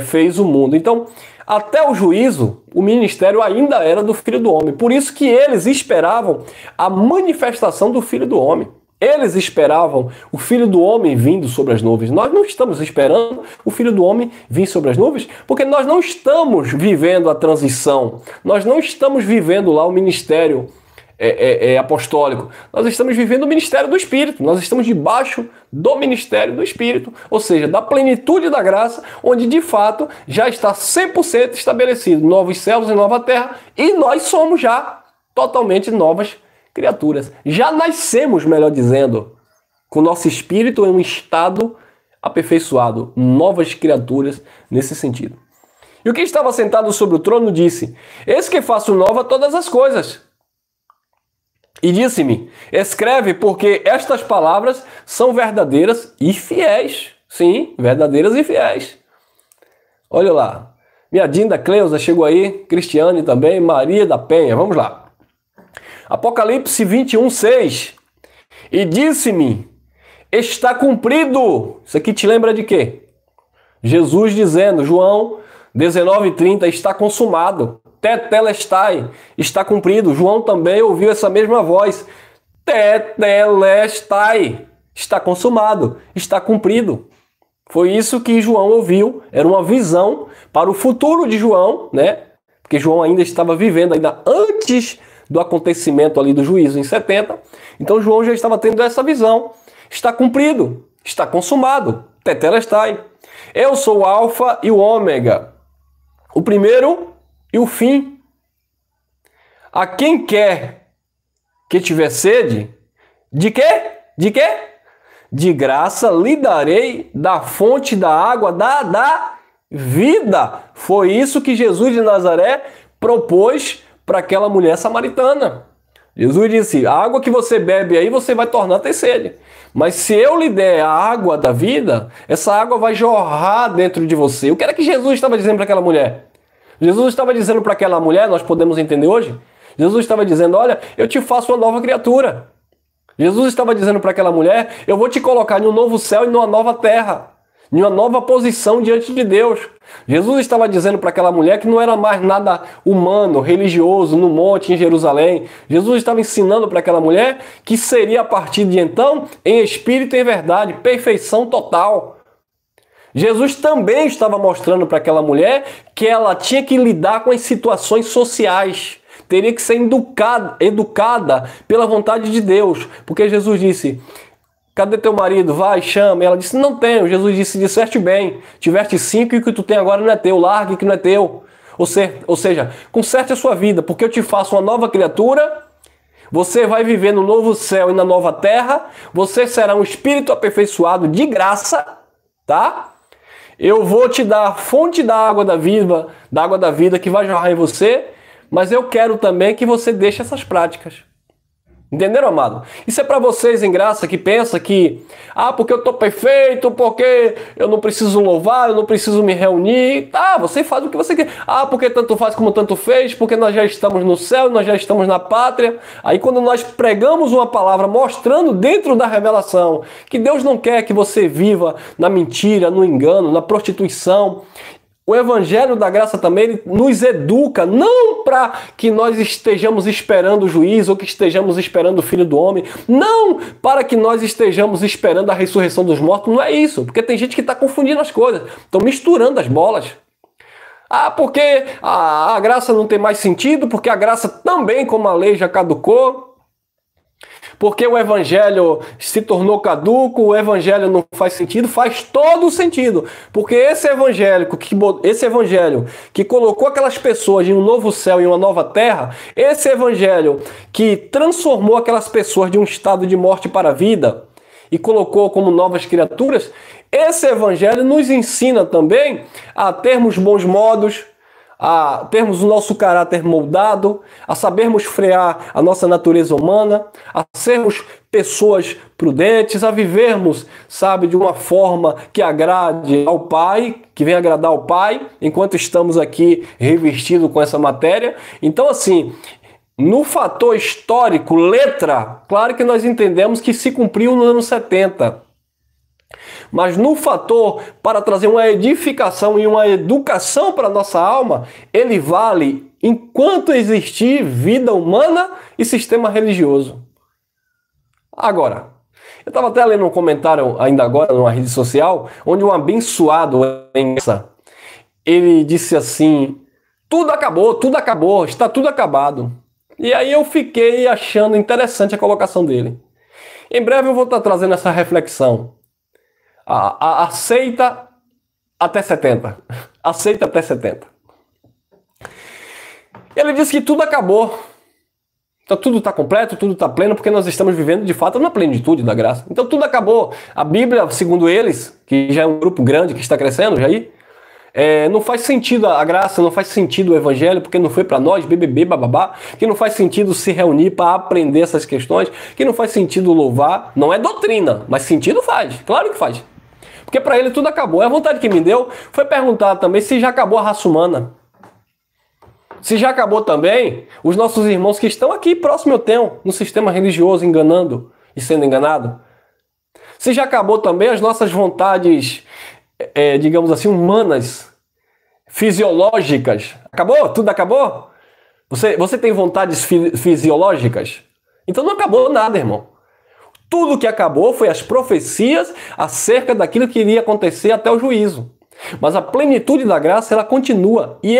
fez o mundo. Então, até o juízo, o ministério ainda era do Filho do Homem. Por isso que eles esperavam a manifestação do Filho do Homem. Eles esperavam o Filho do Homem vindo sobre as nuvens. Nós não estamos esperando o Filho do Homem vir sobre as nuvens, porque nós não estamos vivendo a transição. Nós não estamos vivendo lá o ministério apostólico. Nós estamos vivendo o ministério do Espírito. Nós estamos debaixo do ministério do Espírito, ou seja, da plenitude da graça, onde de fato já está 100% estabelecido novos céus e nova terra, e nós somos já totalmente novas criaturas. Já nascemos, melhor dizendo, com o nosso espírito em um estado aperfeiçoado, novas criaturas nesse sentido. E o que estava sentado sobre o trono disse, eis que faço nova todas as coisas. E disse-me, escreve, porque estas palavras são verdadeiras e fiéis. Sim, verdadeiras e fiéis. Olha lá, minha Dinda Cleusa chegou aí, Cristiane também, Maria da Penha, vamos lá. Apocalipse 21:6. E disse-me, está cumprido. Isso aqui te lembra de quê? Jesus dizendo, João 19:30, está consumado. Tetelestai, está cumprido. João também ouviu essa mesma voz. Tetelestai, está consumado, está cumprido. Foi isso que João ouviu. Era uma visão para o futuro de João, né? Porque João ainda estava vivendo, ainda antes do acontecimento ali do juízo em 70. Então João já estava tendo essa visão. Está cumprido, está consumado. Tetelestai. Eu sou o Alfa e o Ômega, o primeiro e o fim. A quem quer que tiver sede, de quê? De quê? De graça lhe darei da fonte da água da vida. Foi isso que Jesus de Nazaré propôs para aquela mulher samaritana. Jesus disse, a água que você bebe aí, você vai tornar a ter sede. Mas se eu lhe der a água da vida, essa água vai jorrar dentro de você. O que era que Jesus estava dizendo para aquela mulher? Jesus estava dizendo para aquela mulher, nós podemos entender hoje? Jesus estava dizendo, olha, eu te faço uma nova criatura. Jesus estava dizendo para aquela mulher, eu vou te colocar em um novo céu e numa nova terra, em uma nova posição diante de Deus. Jesus estava dizendo para aquela mulher que não era mais nada humano, religioso, no monte em Jerusalém. Jesus estava ensinando para aquela mulher que seria a partir de então, em espírito e em verdade, perfeição total. Jesus também estava mostrando para aquela mulher que ela tinha que lidar com as situações sociais. Teria que ser educada pela vontade de Deus. Porque Jesus disse, cadê teu marido? Vai, chama. Ela disse, não tenho. Jesus disse, disseste bem. Tiveste 5 e o que tu tem agora não é teu. Largue que não é teu. Ou seja, conserte a sua vida, porque eu te faço uma nova criatura. Você vai viver no novo céu e na nova terra. Você será um espírito aperfeiçoado de graça, tá? Eu vou te dar a fonte da água da vida que vai jorrar em você, mas eu quero também que você deixe essas práticas. Entenderam, amado? Isso é para vocês em graça que pensa que, porque eu estou perfeito, porque eu não preciso louvar, eu não preciso me reunir. Você faz o que você quer. Porque tanto faz como tanto fez, porque nós já estamos no céu, nós já estamos na pátria. Aí quando nós pregamos uma palavra mostrando dentro da revelação que Deus não quer que você viva na mentira, no engano, na prostituição. O Evangelho da Graça também ele nos educa, não para que nós estejamos esperando o juízo ou que estejamos esperando o Filho do Homem, não para que nós estejamos esperando a ressurreição dos mortos, não é isso, porque tem gente que está confundindo as coisas, estão misturando as bolas. Porque a graça não tem mais sentido, porque a graça também, como a lei, já caducou. Porque o Evangelho se tornou caduco, o Evangelho não faz sentido, faz todo o sentido. Porque esse Evangelho que colocou aquelas pessoas em um novo céu e uma nova terra, esse Evangelho que transformou aquelas pessoas de um estado de morte para a vida e colocou como novas criaturas, esse Evangelho nos ensina também a termos bons modos, a termos o nosso caráter moldado, a sabermos frear a nossa natureza humana, a sermos pessoas prudentes, a vivermos, de uma forma que agrade ao Pai, que venha agradar ao Pai, enquanto estamos aqui revestidos com essa matéria. Então, assim, no fator histórico, letra, claro que nós entendemos que se cumpriu no ano 70. Mas no fator para trazer uma edificação e uma educação para a nossa alma, ele vale enquanto existir vida humana e sistema religioso. Agora, eu estava até lendo um comentário ainda agora numa rede social, onde um abençoado ele disse assim, tudo acabou, está tudo acabado. E aí eu fiquei achando interessante a colocação dele. Em breve eu vou estar trazendo essa reflexão. Aceita até 70. Aceita até 70. Ele disse que tudo acabou. Então tudo está completo, tudo está pleno, porque nós estamos vivendo de fato na plenitude da graça. Então tudo acabou. A Bíblia, segundo eles, que já é um grupo grande que está crescendo, Jair, não faz sentido a graça, não faz sentido o Evangelho, porque não foi para nós, BBB, bababá, que não faz sentido se reunir para aprender essas questões, que não faz sentido louvar, não é doutrina, mas sentido faz, claro que faz. Porque para ele tudo acabou. A vontade que me deu foi perguntar também se já acabou a raça humana. Se já acabou também os nossos irmãos que estão aqui próximo eu tenho, no sistema religioso, enganando e sendo enganado. Se já acabou também as nossas vontades, digamos assim, humanas, fisiológicas. Acabou? Tudo acabou? Você tem vontades fisiológicas? Então não acabou nada, irmão. Tudo que acabou foi as profecias acerca daquilo que iria acontecer até o juízo. Mas a plenitude da graça, ela continua. E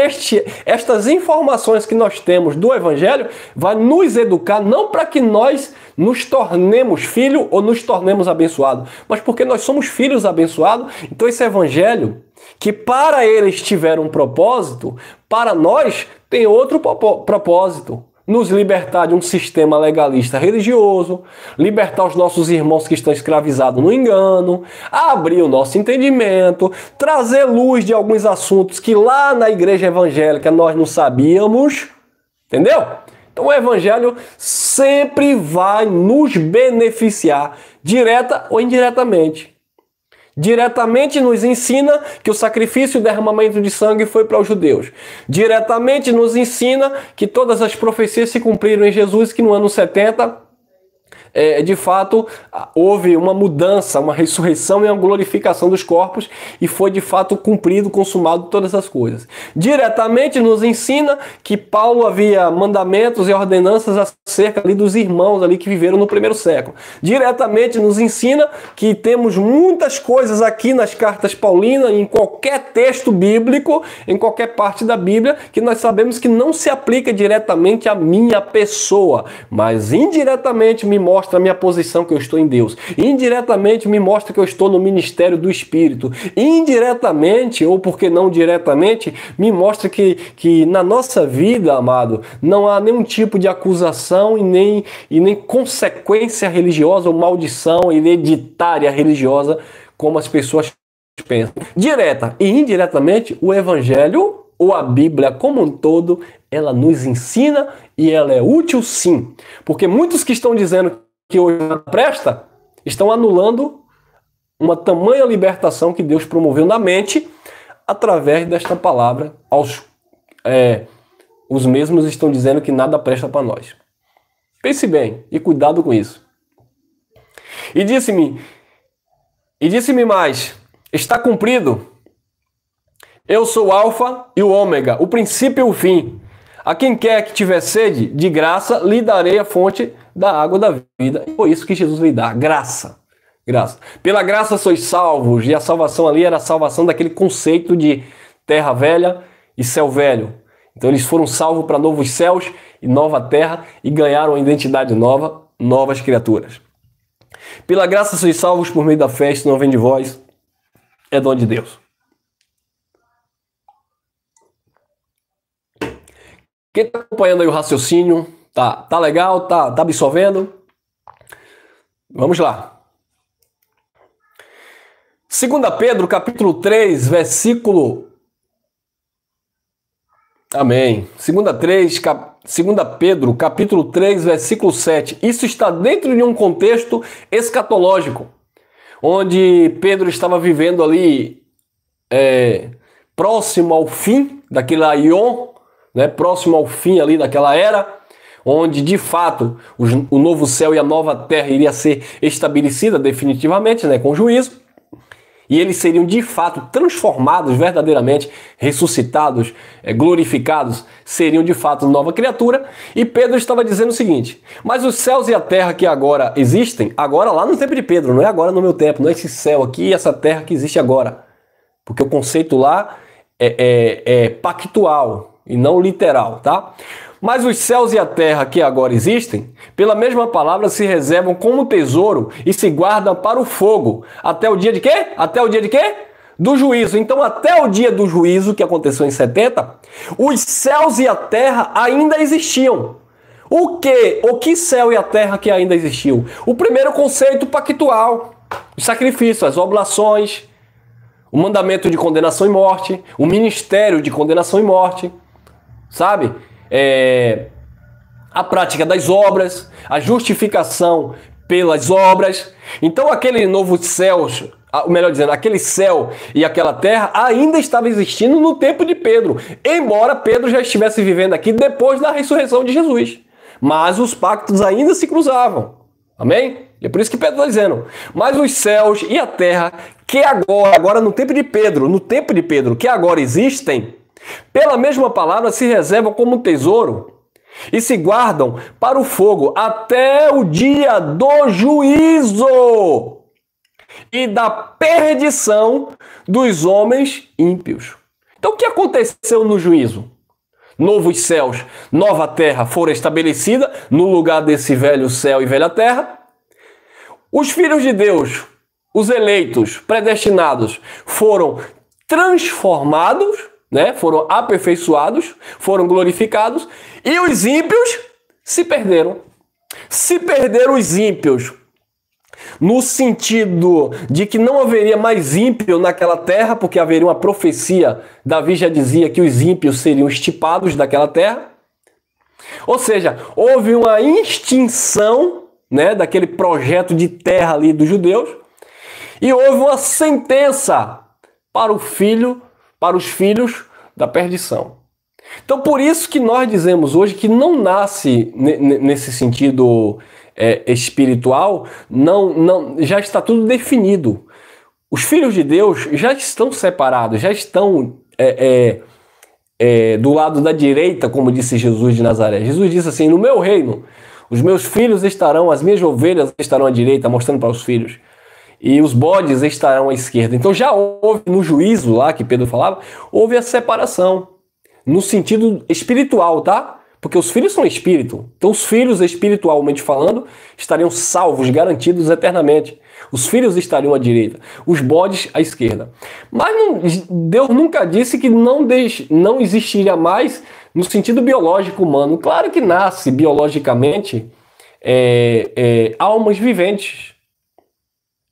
estas informações que nós temos do Evangelho vai nos educar, não para que nós nos tornemos filho ou nos tornemos abençoados, mas porque nós somos filhos abençoados. Então esse Evangelho, que para eles tiveram um propósito, para nós tem outro propósito. Nos libertar de um sistema legalista religioso, libertar os nossos irmãos que estão escravizados no engano, abrir o nosso entendimento, trazer luz de alguns assuntos que lá na igreja evangélica nós não sabíamos, entendeu? Então o evangelho sempre vai nos beneficiar, direta ou indiretamente. Diretamente nos ensina que o sacrifício e o derramamento de sangue foi para os judeus. Diretamente nos ensina que todas as profecias se cumpriram em Jesus, que no ano 70, de fato, houve uma mudança, uma ressurreição e uma glorificação dos corpos e foi de fato cumprido, consumado todas as coisas. Diretamente nos ensina que Paulo havia mandamentos e ordenanças acerca ali dos irmãos ali que viveram no primeiro século. Diretamente nos ensina que temos muitas coisas aqui nas cartas paulinas, em qualquer texto bíblico, em qualquer parte da Bíblia, que nós sabemos que não se aplica diretamente à minha pessoa, mas indiretamente me mostra a minha posição, que eu estou em Deus. Indiretamente me mostra que eu estou no ministério do Espírito. Indiretamente, ou por que não diretamente, me mostra que na nossa vida, amado, não há nenhum tipo de acusação e nem consequência religiosa ou maldição hereditária religiosa, como as pessoas pensam. Direta e indiretamente, o Evangelho, ou a Bíblia como um todo, ela nos ensina e ela é útil sim. Porque muitos que estão dizendo que hoje não presta, estão anulando uma tamanha libertação que Deus promoveu na mente através desta palavra. Os mesmos estão dizendo que nada presta para nós. Pense bem e cuidado com isso. E disse-me mais, está cumprido. Eu sou o Alfa e o Ômega, o princípio e o fim. A quem quer que tiver sede, de graça, lhe darei a fonte da água da vida. E foi isso que Jesus lhe dá, graça. Graça. Pela graça sois salvos. E a salvação ali era a salvação daquele conceito de terra velha e céu velho. Então eles foram salvos para novos céus e nova terra e ganharam uma identidade nova, novas criaturas. Pela graça sois salvos por meio da fé, isso não vem de vós, é dom de Deus. Quem está acompanhando aí o raciocínio, tá legal, tá absorvendo? Vamos lá. 2 Pedro, capítulo 3, versículo... Amém. 2 Pedro, capítulo 3, versículo 7. Isso está dentro de um contexto escatológico, onde Pedro estava vivendo ali próximo ao fim daquele aion, né, próximo ao fim ali daquela era, onde de fato o novo céu e a nova terra iria ser estabelecida definitivamente, né, com juízo, e eles seriam de fato transformados verdadeiramente, ressuscitados, glorificados, seriam de fato nova criatura. E Pedro estava dizendo o seguinte: mas os céus e a terra que agora existem, agora lá no tempo de Pedro, não é agora no meu tempo, não é esse céu aqui e essa terra que existe agora, porque o conceito lá é pactual e não literal, tá? Mas os céus e a terra que agora existem, pela mesma palavra, se reservam como tesouro e se guardam para o fogo. Até o dia de quê? Até o dia de quê? Do juízo. Então, até o dia do juízo, que aconteceu em 70, os céus e a terra ainda existiam. O quê? O que céu e a terra que ainda existiu? O primeiro conceito pactual, o sacrifício, as oblações, o mandamento de condenação e morte, o ministério de condenação e morte, sabe? A prática das obras, a justificação pelas obras. Então aquele novo céu, melhor dizendo, aquele céu e aquela terra ainda estava existindo no tempo de Pedro, embora Pedro já estivesse vivendo aqui depois da ressurreição de Jesus. Mas os pactos ainda se cruzavam. Amém? E é por isso que Pedro está dizendo: mas os céus e a terra que agora no tempo de Pedro, que agora existem, pela mesma palavra se reservam como tesouro e se guardam para o fogo até o dia do juízo e da perdição dos homens ímpios. Então o que aconteceu no juízo? Novos céus, nova terra foram estabelecidas no lugar desse velho céu e velha terra. Os filhos de Deus, os eleitos, predestinados, foram transformados, né? Foram aperfeiçoados, foram glorificados, e os ímpios se perderam. Se perderam os ímpios, no sentido de que não haveria mais ímpio naquela terra, porque haveria uma profecia. Davi já dizia que os ímpios seriam extirpados daquela terra. Ou seja, houve uma extinção, né, daquele projeto de terra ali dos judeus, e houve uma sentença para os filhos da perdição. Então, por isso que nós dizemos hoje que não nasce nesse sentido espiritual, já está tudo definido. Os filhos de Deus já estão separados, já estão do lado da direita, como disse Jesus de Nazaré. Jesus disse assim: no meu reino, os meus filhos estarão, as minhas ovelhas estarão à direita, mostrando para os filhos, e os bodes estarão à esquerda. Então já houve, no juízo lá que Pedro falava, houve a separação, no sentido espiritual, tá? Porque os filhos são espírito. Então os filhos, espiritualmente falando, estariam salvos, garantidos eternamente. Os filhos estariam à direita, os bodes à esquerda. Mas Deus nunca disse que não existiria mais no sentido biológico humano. Claro que nasce biologicamente almas viventes.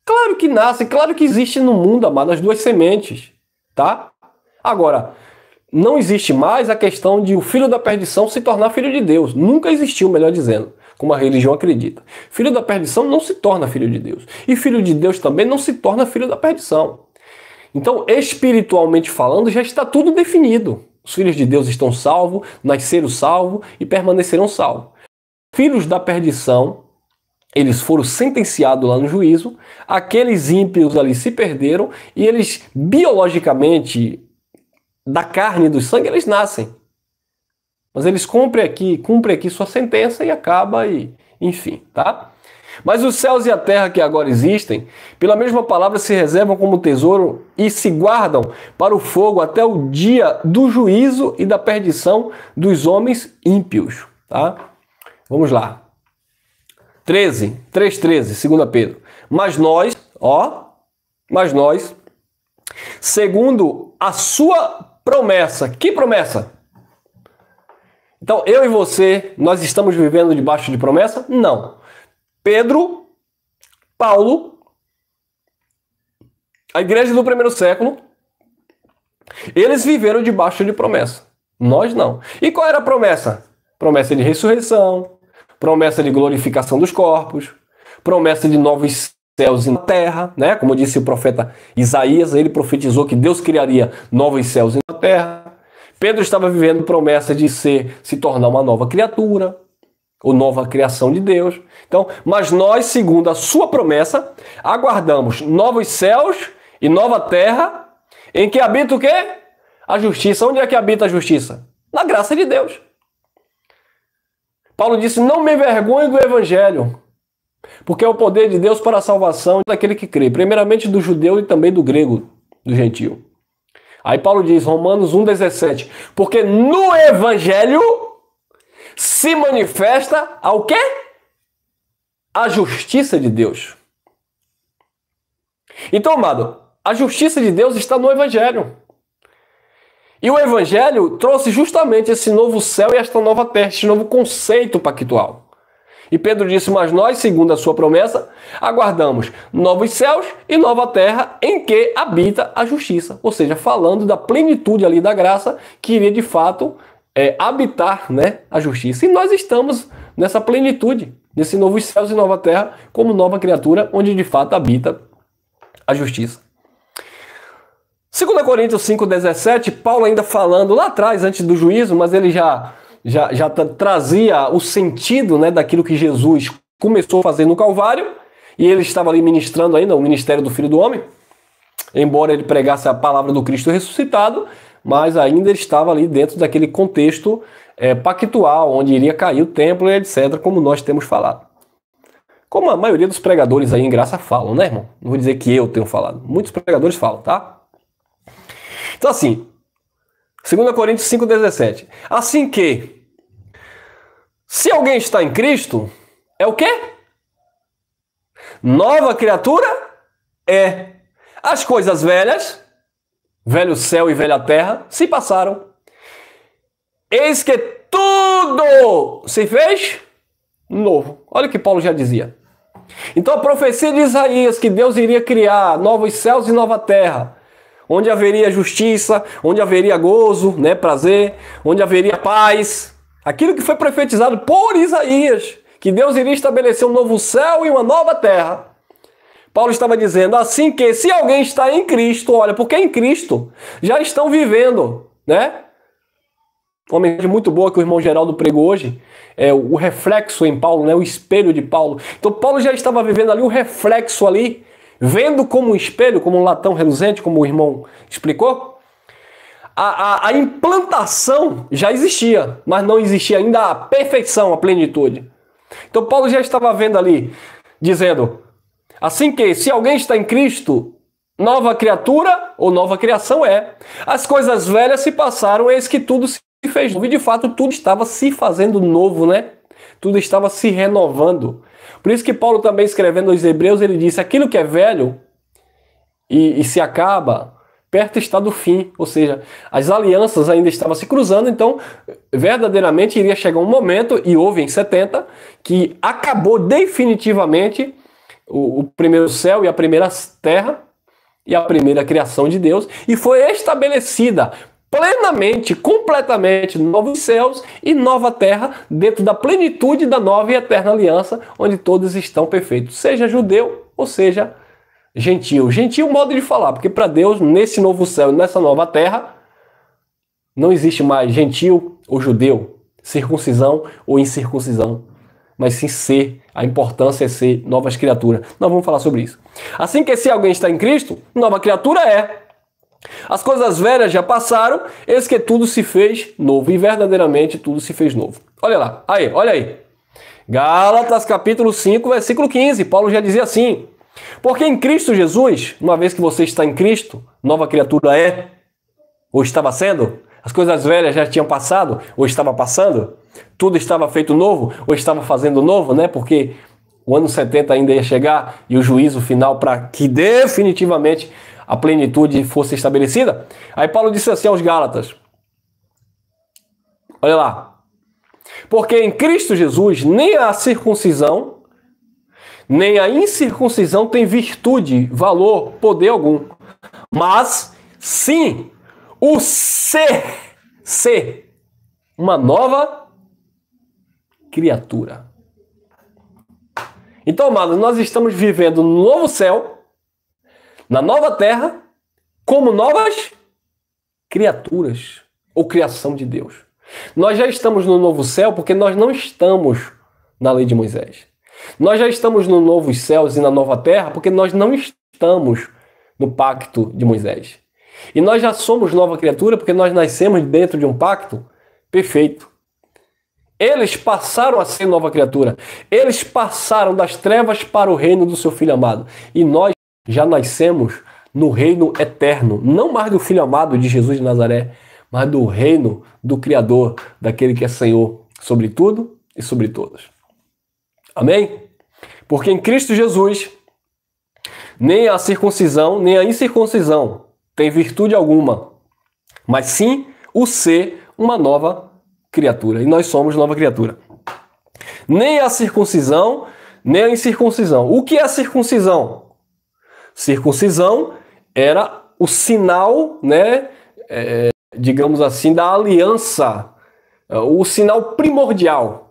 Claro que nasce, claro que existe no mundo, amado, as duas sementes, tá? Agora, não existe mais a questão de o filho da perdição se tornar filho de Deus. Nunca existiu, melhor dizendo, como a religião acredita. Filho da perdição não se torna filho de Deus. E filho de Deus também não se torna filho da perdição. Então, espiritualmente falando, já está tudo definido. Os filhos de Deus estão salvos, nasceram salvos e permanecerão salvos. Filhos da perdição, eles foram sentenciados lá no juízo, aqueles ímpios ali se perderam e eles biologicamente, da carne e do sangue, eles nascem. Mas eles cumprem aqui sua sentença e acaba e enfim, tá? Mas os céus e a terra que agora existem, pela mesma palavra se reservam como tesouro e se guardam para o fogo até o dia do juízo e da perdição dos homens ímpios, tá? Vamos lá. 3:13, 2 Pedro. Mas nós, segundo a sua promessa. Que promessa? Então, eu e você, nós estamos vivendo debaixo de promessa? Não. Pedro, Paulo, a igreja do primeiro século, eles viveram debaixo de promessa. Nós não. E qual era a promessa? Promessa de ressurreição, promessa de glorificação dos corpos, promessa de novos céus e na terra, né? Como disse o profeta Isaías, ele profetizou que Deus criaria novos céus e na terra. Pedro estava vivendo promessa de se tornar uma nova criatura, ou nova criação de Deus. Então, mas nós, segundo a sua promessa, aguardamos novos céus e nova terra, em que habita o quê? A justiça. Onde é que habita a justiça? Na graça de Deus. Paulo disse: não me envergonhe do evangelho, porque é o poder de Deus para a salvação daquele que crê, primeiramente do judeu e também do grego, do gentio. Aí Paulo diz, Romanos 1,17, porque no evangelho se manifesta ao quê? A justiça de Deus. Então, amado, a justiça de Deus está no evangelho. E o evangelho trouxe justamente esse novo céu e esta nova terra, esse novo conceito pactual. E Pedro disse, mas nós, segundo a sua promessa, aguardamos novos céus e nova terra em que habita a justiça. Ou seja, falando da plenitude ali da graça que iria de fato habitar, né, a justiça. E nós estamos nessa plenitude, nesse novos céus e nova terra, como nova criatura, onde de fato habita a justiça. 2 Coríntios 5,17, Paulo ainda falando lá atrás, antes do juízo, mas ele já trazia o sentido, né, daquilo que Jesus começou a fazer no Calvário, e ele estava ali ministrando ainda o ministério do Filho do Homem, embora ele pregasse a palavra do Cristo ressuscitado, mas ainda ele estava ali dentro daquele contexto pactual, onde iria cair o templo e etc., como nós temos falado. Como a maioria dos pregadores aí em graça falam, né, irmão? Não vou dizer que eu tenho falado, muitos pregadores falam, tá? Então assim, 2 Coríntios 5,17. Assim que, se alguém está em Cristo, é o quê? Nova criatura é. As coisas velhas, velho céu e velha terra, se passaram. Eis que tudo se fez novo. Olha o que Paulo já dizia. Então a profecia de Isaías que Deus iria criar novos céus e nova terra, onde haveria justiça, onde haveria gozo, né, prazer, onde haveria paz, Aquilo que foi profetizado por Isaías, que Deus iria estabelecer um novo céu e uma nova terra. Paulo estava dizendo assim que se alguém está em Cristo, olha, porque em Cristo já estão vivendo, né? Uma mensagem muito boa que o irmão Geraldo pregou hoje, é o reflexo em Paulo, né? O espelho de Paulo. Então Paulo já estava vivendo ali o reflexo ali, vendo como um espelho, como um latão reluzente, como o irmão explicou. A implantação já existia, mas não existia ainda a perfeição, a plenitude. Então Paulo já estava vendo ali, dizendo, assim que se alguém está em Cristo, nova criatura ou nova criação é. As coisas velhas se passaram, eis que tudo se fez novo. E de fato tudo estava se fazendo novo, né? Tudo estava se renovando. Por isso que Paulo também escrevendo aos Hebreus, ele disse, aquilo que é velho e se acaba, perto está do fim. Ou seja, as alianças ainda estavam se cruzando, então verdadeiramente iria chegar um momento, e houve em 70, que acabou definitivamente o primeiro céu e a primeira terra e a primeira criação de Deus, e foi estabelecida plenamente, completamente, novos céus e nova terra, dentro da plenitude da nova e eterna aliança, onde todos estão perfeitos, seja judeu ou seja gentil. Gentil modo de falar, porque para Deus, nesse novo céu, nessa nova terra, não existe mais gentil ou judeu, circuncisão ou incircuncisão, mas sim ser, a importância é ser novas criaturas. Nós vamos falar sobre isso. Assim que se alguém está em Cristo, nova criatura é. As coisas velhas já passaram, eis que tudo se fez novo, e verdadeiramente tudo se fez novo. Olha lá, aí, olha aí. Gálatas capítulo 5, versículo 15, Paulo já dizia assim, porque em Cristo Jesus, uma vez que você está em Cristo, nova criatura é, ou estava sendo, as coisas velhas já tinham passado, ou estava passando, tudo estava feito novo, ou estava fazendo novo, né? Porque o ano 70 ainda ia chegar e o juízo final para que definitivamente a plenitude fosse estabelecida. Aí Paulo disse assim aos Gálatas, olha lá, porque em Cristo Jesus nem a circuncisão, nem a incircuncisão tem virtude, valor, poder algum, mas sim o ser uma nova criatura. Então, amados, nós estamos vivendo no novo céu, na nova terra, como novas criaturas, ou criação de Deus. Nós já estamos no novo céu porque nós não estamos na lei de Moisés. Nós já estamos no novos céus e na nova terra porque nós não estamos no pacto de Moisés. E nós já somos nova criatura porque nós nascemos dentro de um pacto perfeito. Eles passaram a ser nova criatura. Eles passaram das trevas para o reino do seu Filho amado. E nós já nascemos no reino eterno. Não mais do Filho amado de Jesus de Nazaré, mas do reino do Criador, daquele que é Senhor sobre tudo e sobre todos. Amém? Porque em Cristo Jesus, nem a circuncisão, nem a incircuncisão tem virtude alguma, mas sim o ser uma nova criatura. E nós somos nova criatura. Nem a circuncisão, nem a incircuncisão. O que é a circuncisão? Circuncisão era o sinal, né, digamos assim, da aliança, o sinal primordial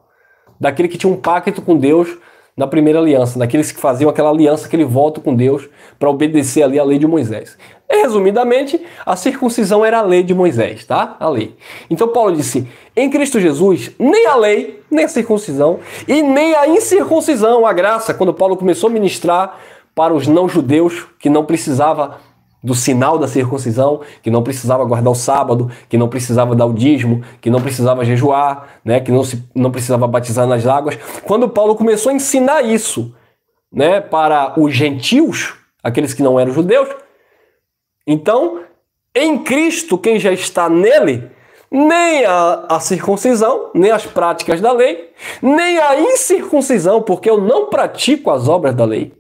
daquele que tinha um pacto com Deus na primeira aliança, daqueles que faziam aquela aliança, aquele voto com Deus para obedecer ali a lei de Moisés. Resumidamente, a circuncisão era a lei de Moisés, tá? A lei. Então Paulo disse, em Cristo Jesus, nem a lei, nem a circuncisão e nem a incircuncisão, a graça, quando Paulo começou a ministrar para os não-judeus que não precisava do sinal da circuncisão, que não precisava guardar o sábado, que não precisava dar o dízimo, que não precisava jejuar, né, que não precisava batizar nas águas. Quando Paulo começou a ensinar isso, né, para os gentios, aqueles que não eram judeus, então, em Cristo, quem já está nele, nem a circuncisão, nem as práticas da lei, nem a incircuncisão, porque eu não pratico as obras da lei,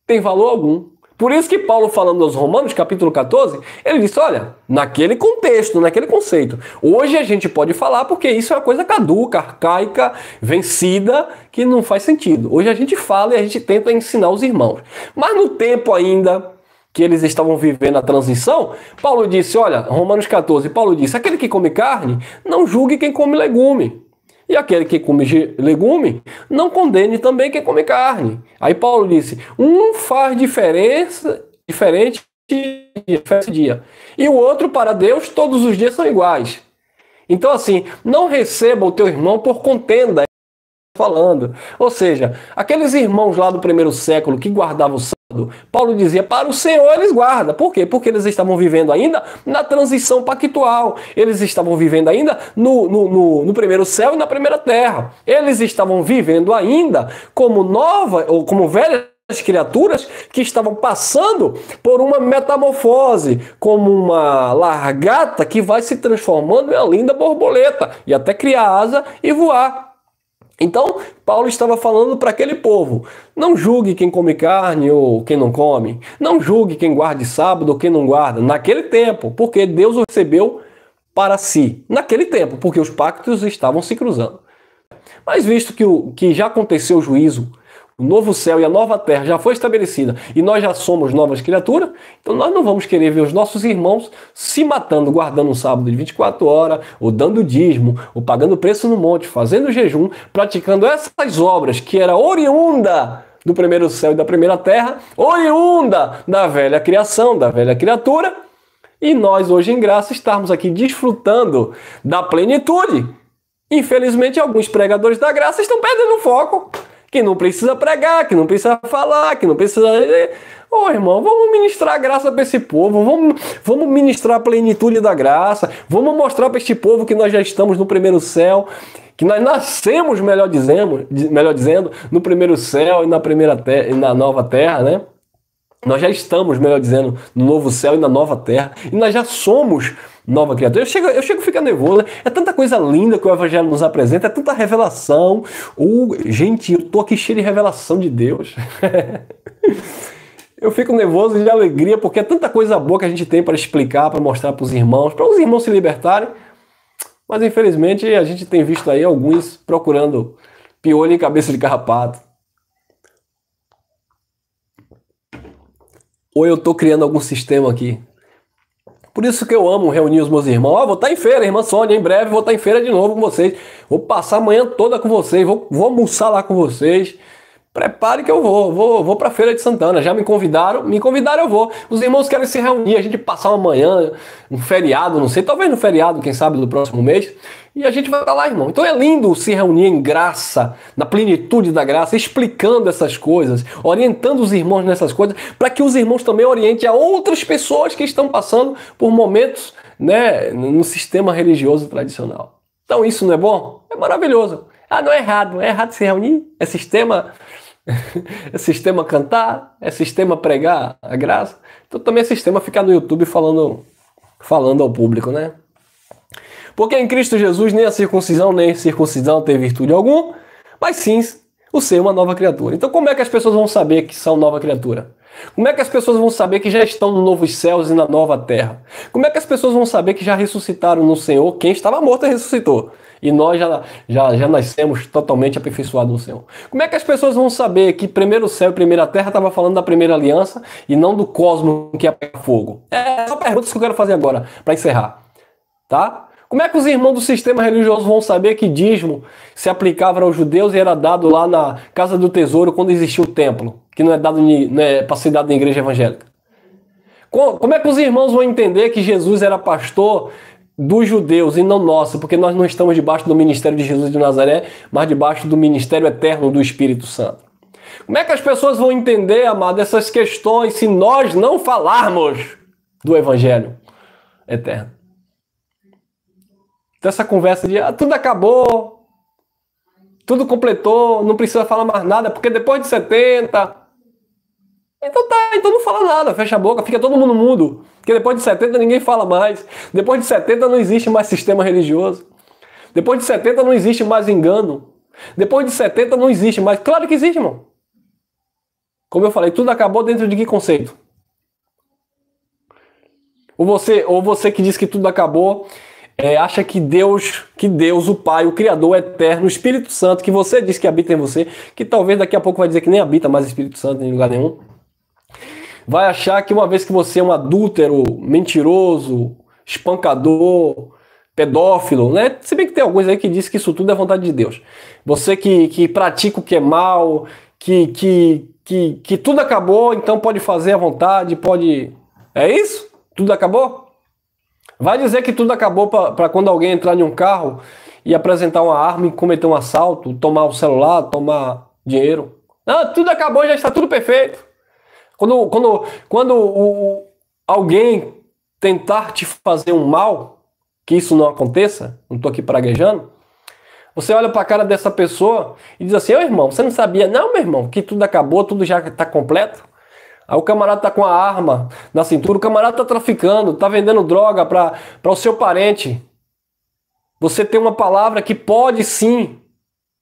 tem valor algum. Por isso que Paulo, falando aos Romanos, capítulo 14, ele disse, olha, naquele contexto, naquele conceito, hoje a gente pode falar porque isso é uma coisa caduca, arcaica, vencida, que não faz sentido. Hoje a gente fala e a gente tenta ensinar os irmãos. Mas no tempo ainda que eles estavam vivendo a transição, Paulo disse, olha, Romanos 14, Paulo disse, aquele que come carne, não julgue quem come legume. E aquele que come legume, não condene também quem come carne. Aí Paulo disse, um faz diferente dia. E o outro, para Deus, todos os dias são iguais. Então, assim, não receba o teu irmão por contenda, falando. Ou seja, aqueles irmãos lá do primeiro século que guardavam o sábado, Paulo dizia, para o Senhor eles guardam. Por quê? Porque eles estavam vivendo ainda na transição pactual. Eles estavam vivendo ainda no primeiro céu e na primeira terra. Eles estavam vivendo ainda como nova ou como velhas criaturas que estavam passando por uma metamorfose, como uma lagarta que vai se transformando em uma linda borboleta e até criar asa e voar. Então, Paulo estava falando para aquele povo, não julgue quem come carne ou quem não come, não julgue quem guarde sábado ou quem não guarda, naquele tempo, porque Deus o recebeu para si, naquele tempo, porque os pactos estavam se cruzando. Mas visto que já aconteceu o juízo, o novo céu e a nova terra já foi estabelecida e nós já somos novas criaturas, então nós não vamos querer ver os nossos irmãos se matando, guardando um sábado de 24 horas, ou dando dízimo, ou pagando preço no monte, fazendo jejum, praticando essas obras que era oriunda do primeiro céu e da primeira terra, oriunda da velha criação, da velha criatura, e nós hoje em graça estarmos aqui desfrutando da plenitude. Infelizmente alguns pregadores da graça estão perdendo o foco. Que não precisa pregar, que não precisa falar, que não precisa... Ô, irmão, vamos ministrar a graça para esse povo, vamos ministrar a plenitude da graça, vamos mostrar para este povo que nós já estamos no primeiro céu, que nós nascemos, melhor dizendo, no primeiro céu e na primeira terra, e na nova terra, né? Nós já estamos, melhor dizendo, no novo céu e na nova terra, e nós já somos nova criatura. Eu chego a ficar nervoso. É tanta coisa linda que o Evangelho nos apresenta, é tanta revelação. Gente, eu tô aqui cheio de revelação de Deus. Eu fico nervoso de alegria, porque é tanta coisa boa que a gente tem para explicar, para mostrar para os irmãos se libertarem. Mas infelizmente a gente tem visto aí alguns procurando piolho em cabeça de carrapato. Ou eu tô criando algum sistema aqui. Por isso que eu amo reunir os meus irmãos. Vou estar em feira, irmã Sônia, em breve vou estar em feira de novo com vocês. Vou passar a manhã toda com vocês, vou almoçar lá com vocês. Prepare que eu vou para a Feira de Santana. Já me convidaram eu vou. Os irmãos querem se reunir, a gente passar uma manhã, um feriado, não sei, talvez no feriado, quem sabe, do próximo mês. E a gente vai estar lá, irmão. Então é lindo se reunir em graça, na plenitude da graça, explicando essas coisas, orientando os irmãos nessas coisas, para que os irmãos também orientem a outras pessoas que estão passando por momentos, né, no sistema religioso tradicional. Então isso não é bom? É maravilhoso. Não é errado se reunir, é sistema cantar, é sistema pregar a graça. Então também é sistema ficar no YouTube falando ao público, né? Porque em Cristo Jesus nem a circuncisão nem a circuncisão tem virtude alguma, mas sim o ser uma nova criatura. Então como é que as pessoas vão saber que são nova criatura? Como é que as pessoas vão saber que já estão nos novos céus e na nova terra? Como é que as pessoas vão saber que já ressuscitaram no Senhor? Quem estava morto ressuscitou. E nós já nascemos totalmente aperfeiçoados no Senhor. Como é que as pessoas vão saber que primeiro céu e primeira terra estava falando da primeira aliança e não do cosmo que é fogo? É só perguntas que eu quero fazer agora, para encerrar. Tá? Como é que os irmãos do sistema religioso vão saber que dízimo se aplicava aos judeus e era dado lá na Casa do Tesouro quando existia o templo, que não é dado para ser dado na igreja evangélica? Como é que os irmãos vão entender que Jesus era pastor dos judeus e não nosso, porque nós não estamos debaixo do ministério de Jesus de Nazaré, mas debaixo do ministério eterno do Espírito Santo? Como é que as pessoas vão entender, amado, essas questões se nós não falarmos do Evangelho eterno? Então essa conversa de tudo acabou, tudo completou, não precisa falar mais nada, porque depois de 70... Então não fala nada, fecha a boca, fica todo mundo mudo. Porque depois de 70 ninguém fala mais. Depois de 70 não existe mais sistema religioso. Depois de 70 não existe mais engano. Depois de 70 não existe mais... Claro que existe, irmão. Como eu falei, tudo acabou dentro de que conceito? Ou você que diz que tudo acabou... acha que Deus, o Pai, o Criador, o Eterno, o Espírito Santo, que você diz que habita em você, que talvez daqui a pouco vai dizer que nem habita mais o Espírito Santo em lugar nenhum. vai achar que uma vez que você é um adúltero, mentiroso, espancador, pedófilo, né? Se bem que tem alguns aí que dizem que isso tudo é vontade de Deus. Você que pratica o que é mal, que tudo acabou, então pode fazer à vontade, pode... É isso? Tudo acabou? Vai dizer que tudo acabou para quando alguém entrar em um carro e apresentar uma arma e cometer um assalto, tomar o celular, tomar dinheiro. Não, tudo acabou, já está tudo perfeito. Quando alguém tentar te fazer um mal, que isso não aconteça, não estou aqui praguejando, você olha para a cara dessa pessoa e diz assim: ô irmão, você não sabia? Não, meu irmão, que tudo acabou, tudo já está completo. Aí o camarada está com a arma na cintura, o camarada está traficando, está vendendo droga para o seu parente. Você tem uma palavra que pode sim,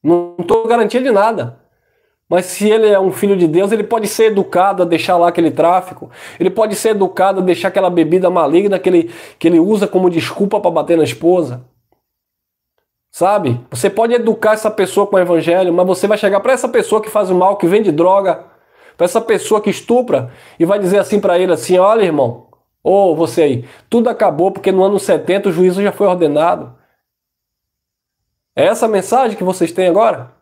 não estou garantindo de nada. Mas se ele é um filho de Deus, ele pode ser educado a deixar lá aquele tráfico. Ele pode ser educado a deixar aquela bebida maligna que ele usa como desculpa para bater na esposa. Sabe? Você pode educar essa pessoa com o evangelho, mas você vai chegar para essa pessoa que faz o mal, que vende droga, para essa pessoa que estupra, e vai dizer assim para ele assim: olha irmão, ô você aí, tudo acabou porque no ano 70 o juízo já foi ordenado. É essa a mensagem que vocês têm agora?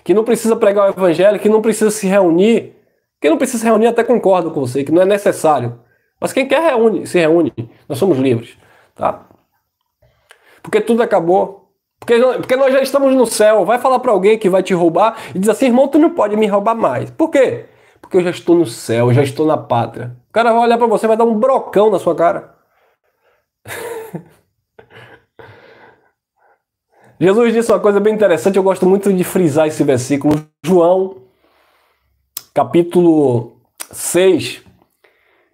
Que não precisa pregar o evangelho, que não precisa se reunir. Quem não precisa se reunir até concordo com você, que não é necessário. Mas quem quer se reúne. Nós somos livres. Tá? Porque tudo acabou. Porque nós já estamos no céu. Vai falar para alguém que vai te roubar e diz assim: irmão, tu não pode me roubar mais. Por quê? Porque eu já estou no céu, eu já estou na pátria. O cara vai olhar para você e vai dar um brocão na sua cara. Jesus disse uma coisa bem interessante, eu gosto muito de frisar esse versículo. João, capítulo 6,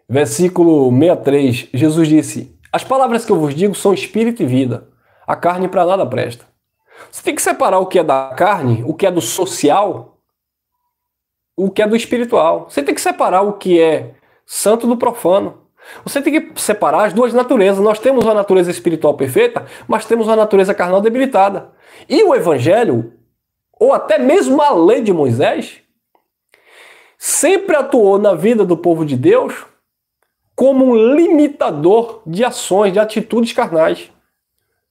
versículo 63. Jesus disse: as palavras que eu vos digo são espírito e vida. A carne para nada presta. Você tem que separar o que é da carne, o que é do social, o que é do espiritual. Você tem que separar o que é santo do profano. Você tem que separar as duas naturezas. Nós temos uma natureza espiritual perfeita, mas temos uma natureza carnal debilitada. E o evangelho, ou até mesmo a lei de Moisés, sempre atuou na vida do povo de Deus como um limitador de ações, de atitudes carnais.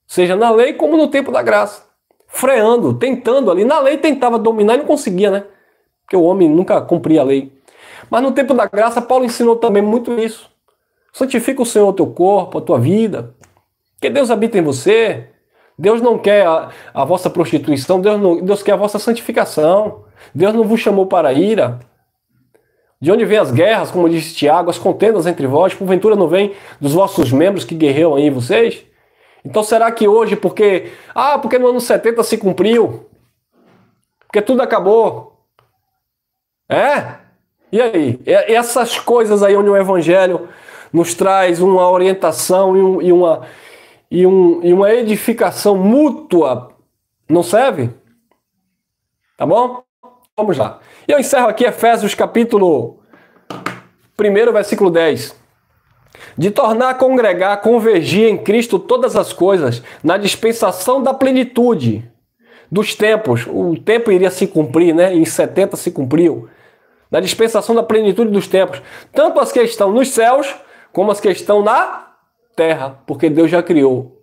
Seja na lei como no tempo da graça. Freando, tentando ali. Na lei tentava dominar e não conseguia, né? Porque o homem nunca cumpria a lei. Mas no tempo da graça, Paulo ensinou também muito isso. Santifica o Senhor o teu corpo, a tua vida. Que Deus habita em você. Deus não quer a vossa prostituição, Deus quer a vossa santificação. Deus não vos chamou para a ira. De onde vêm as guerras, como disse Tiago, as contendas entre vós, porventura não vem dos vossos membros que guerreiam aí em vocês? Então será que hoje, porque no ano 70 se cumpriu? Porque tudo acabou? É? E aí? Essas coisas aí onde o evangelho nos traz uma orientação e uma edificação mútua, não serve? Tá bom? Vamos lá. E eu encerro aqui Efésios capítulo 1, versículo 10. De tornar a congregar, convergir em Cristo todas as coisas, na dispensação da plenitude dos tempos. O tempo iria se cumprir, né? Em 70 se cumpriu. Na dispensação da plenitude dos tempos. Tanto as que estão nos céus, como as que estão na terra, porque Deus já criou,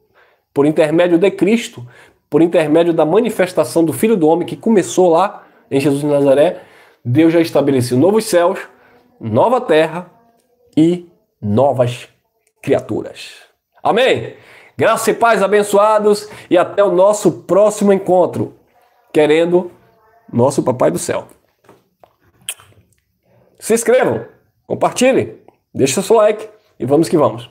por intermédio de Cristo, por intermédio da manifestação do Filho do Homem, que começou lá em Jesus de Nazaré, Deus já estabeleceu novos céus, nova terra e novas criaturas. Amém? Graça e paz, abençoados, e até o nosso próximo encontro, querendo nosso Papai do Céu. Se inscrevam, compartilhem, deixem seu like. E vamos que vamos.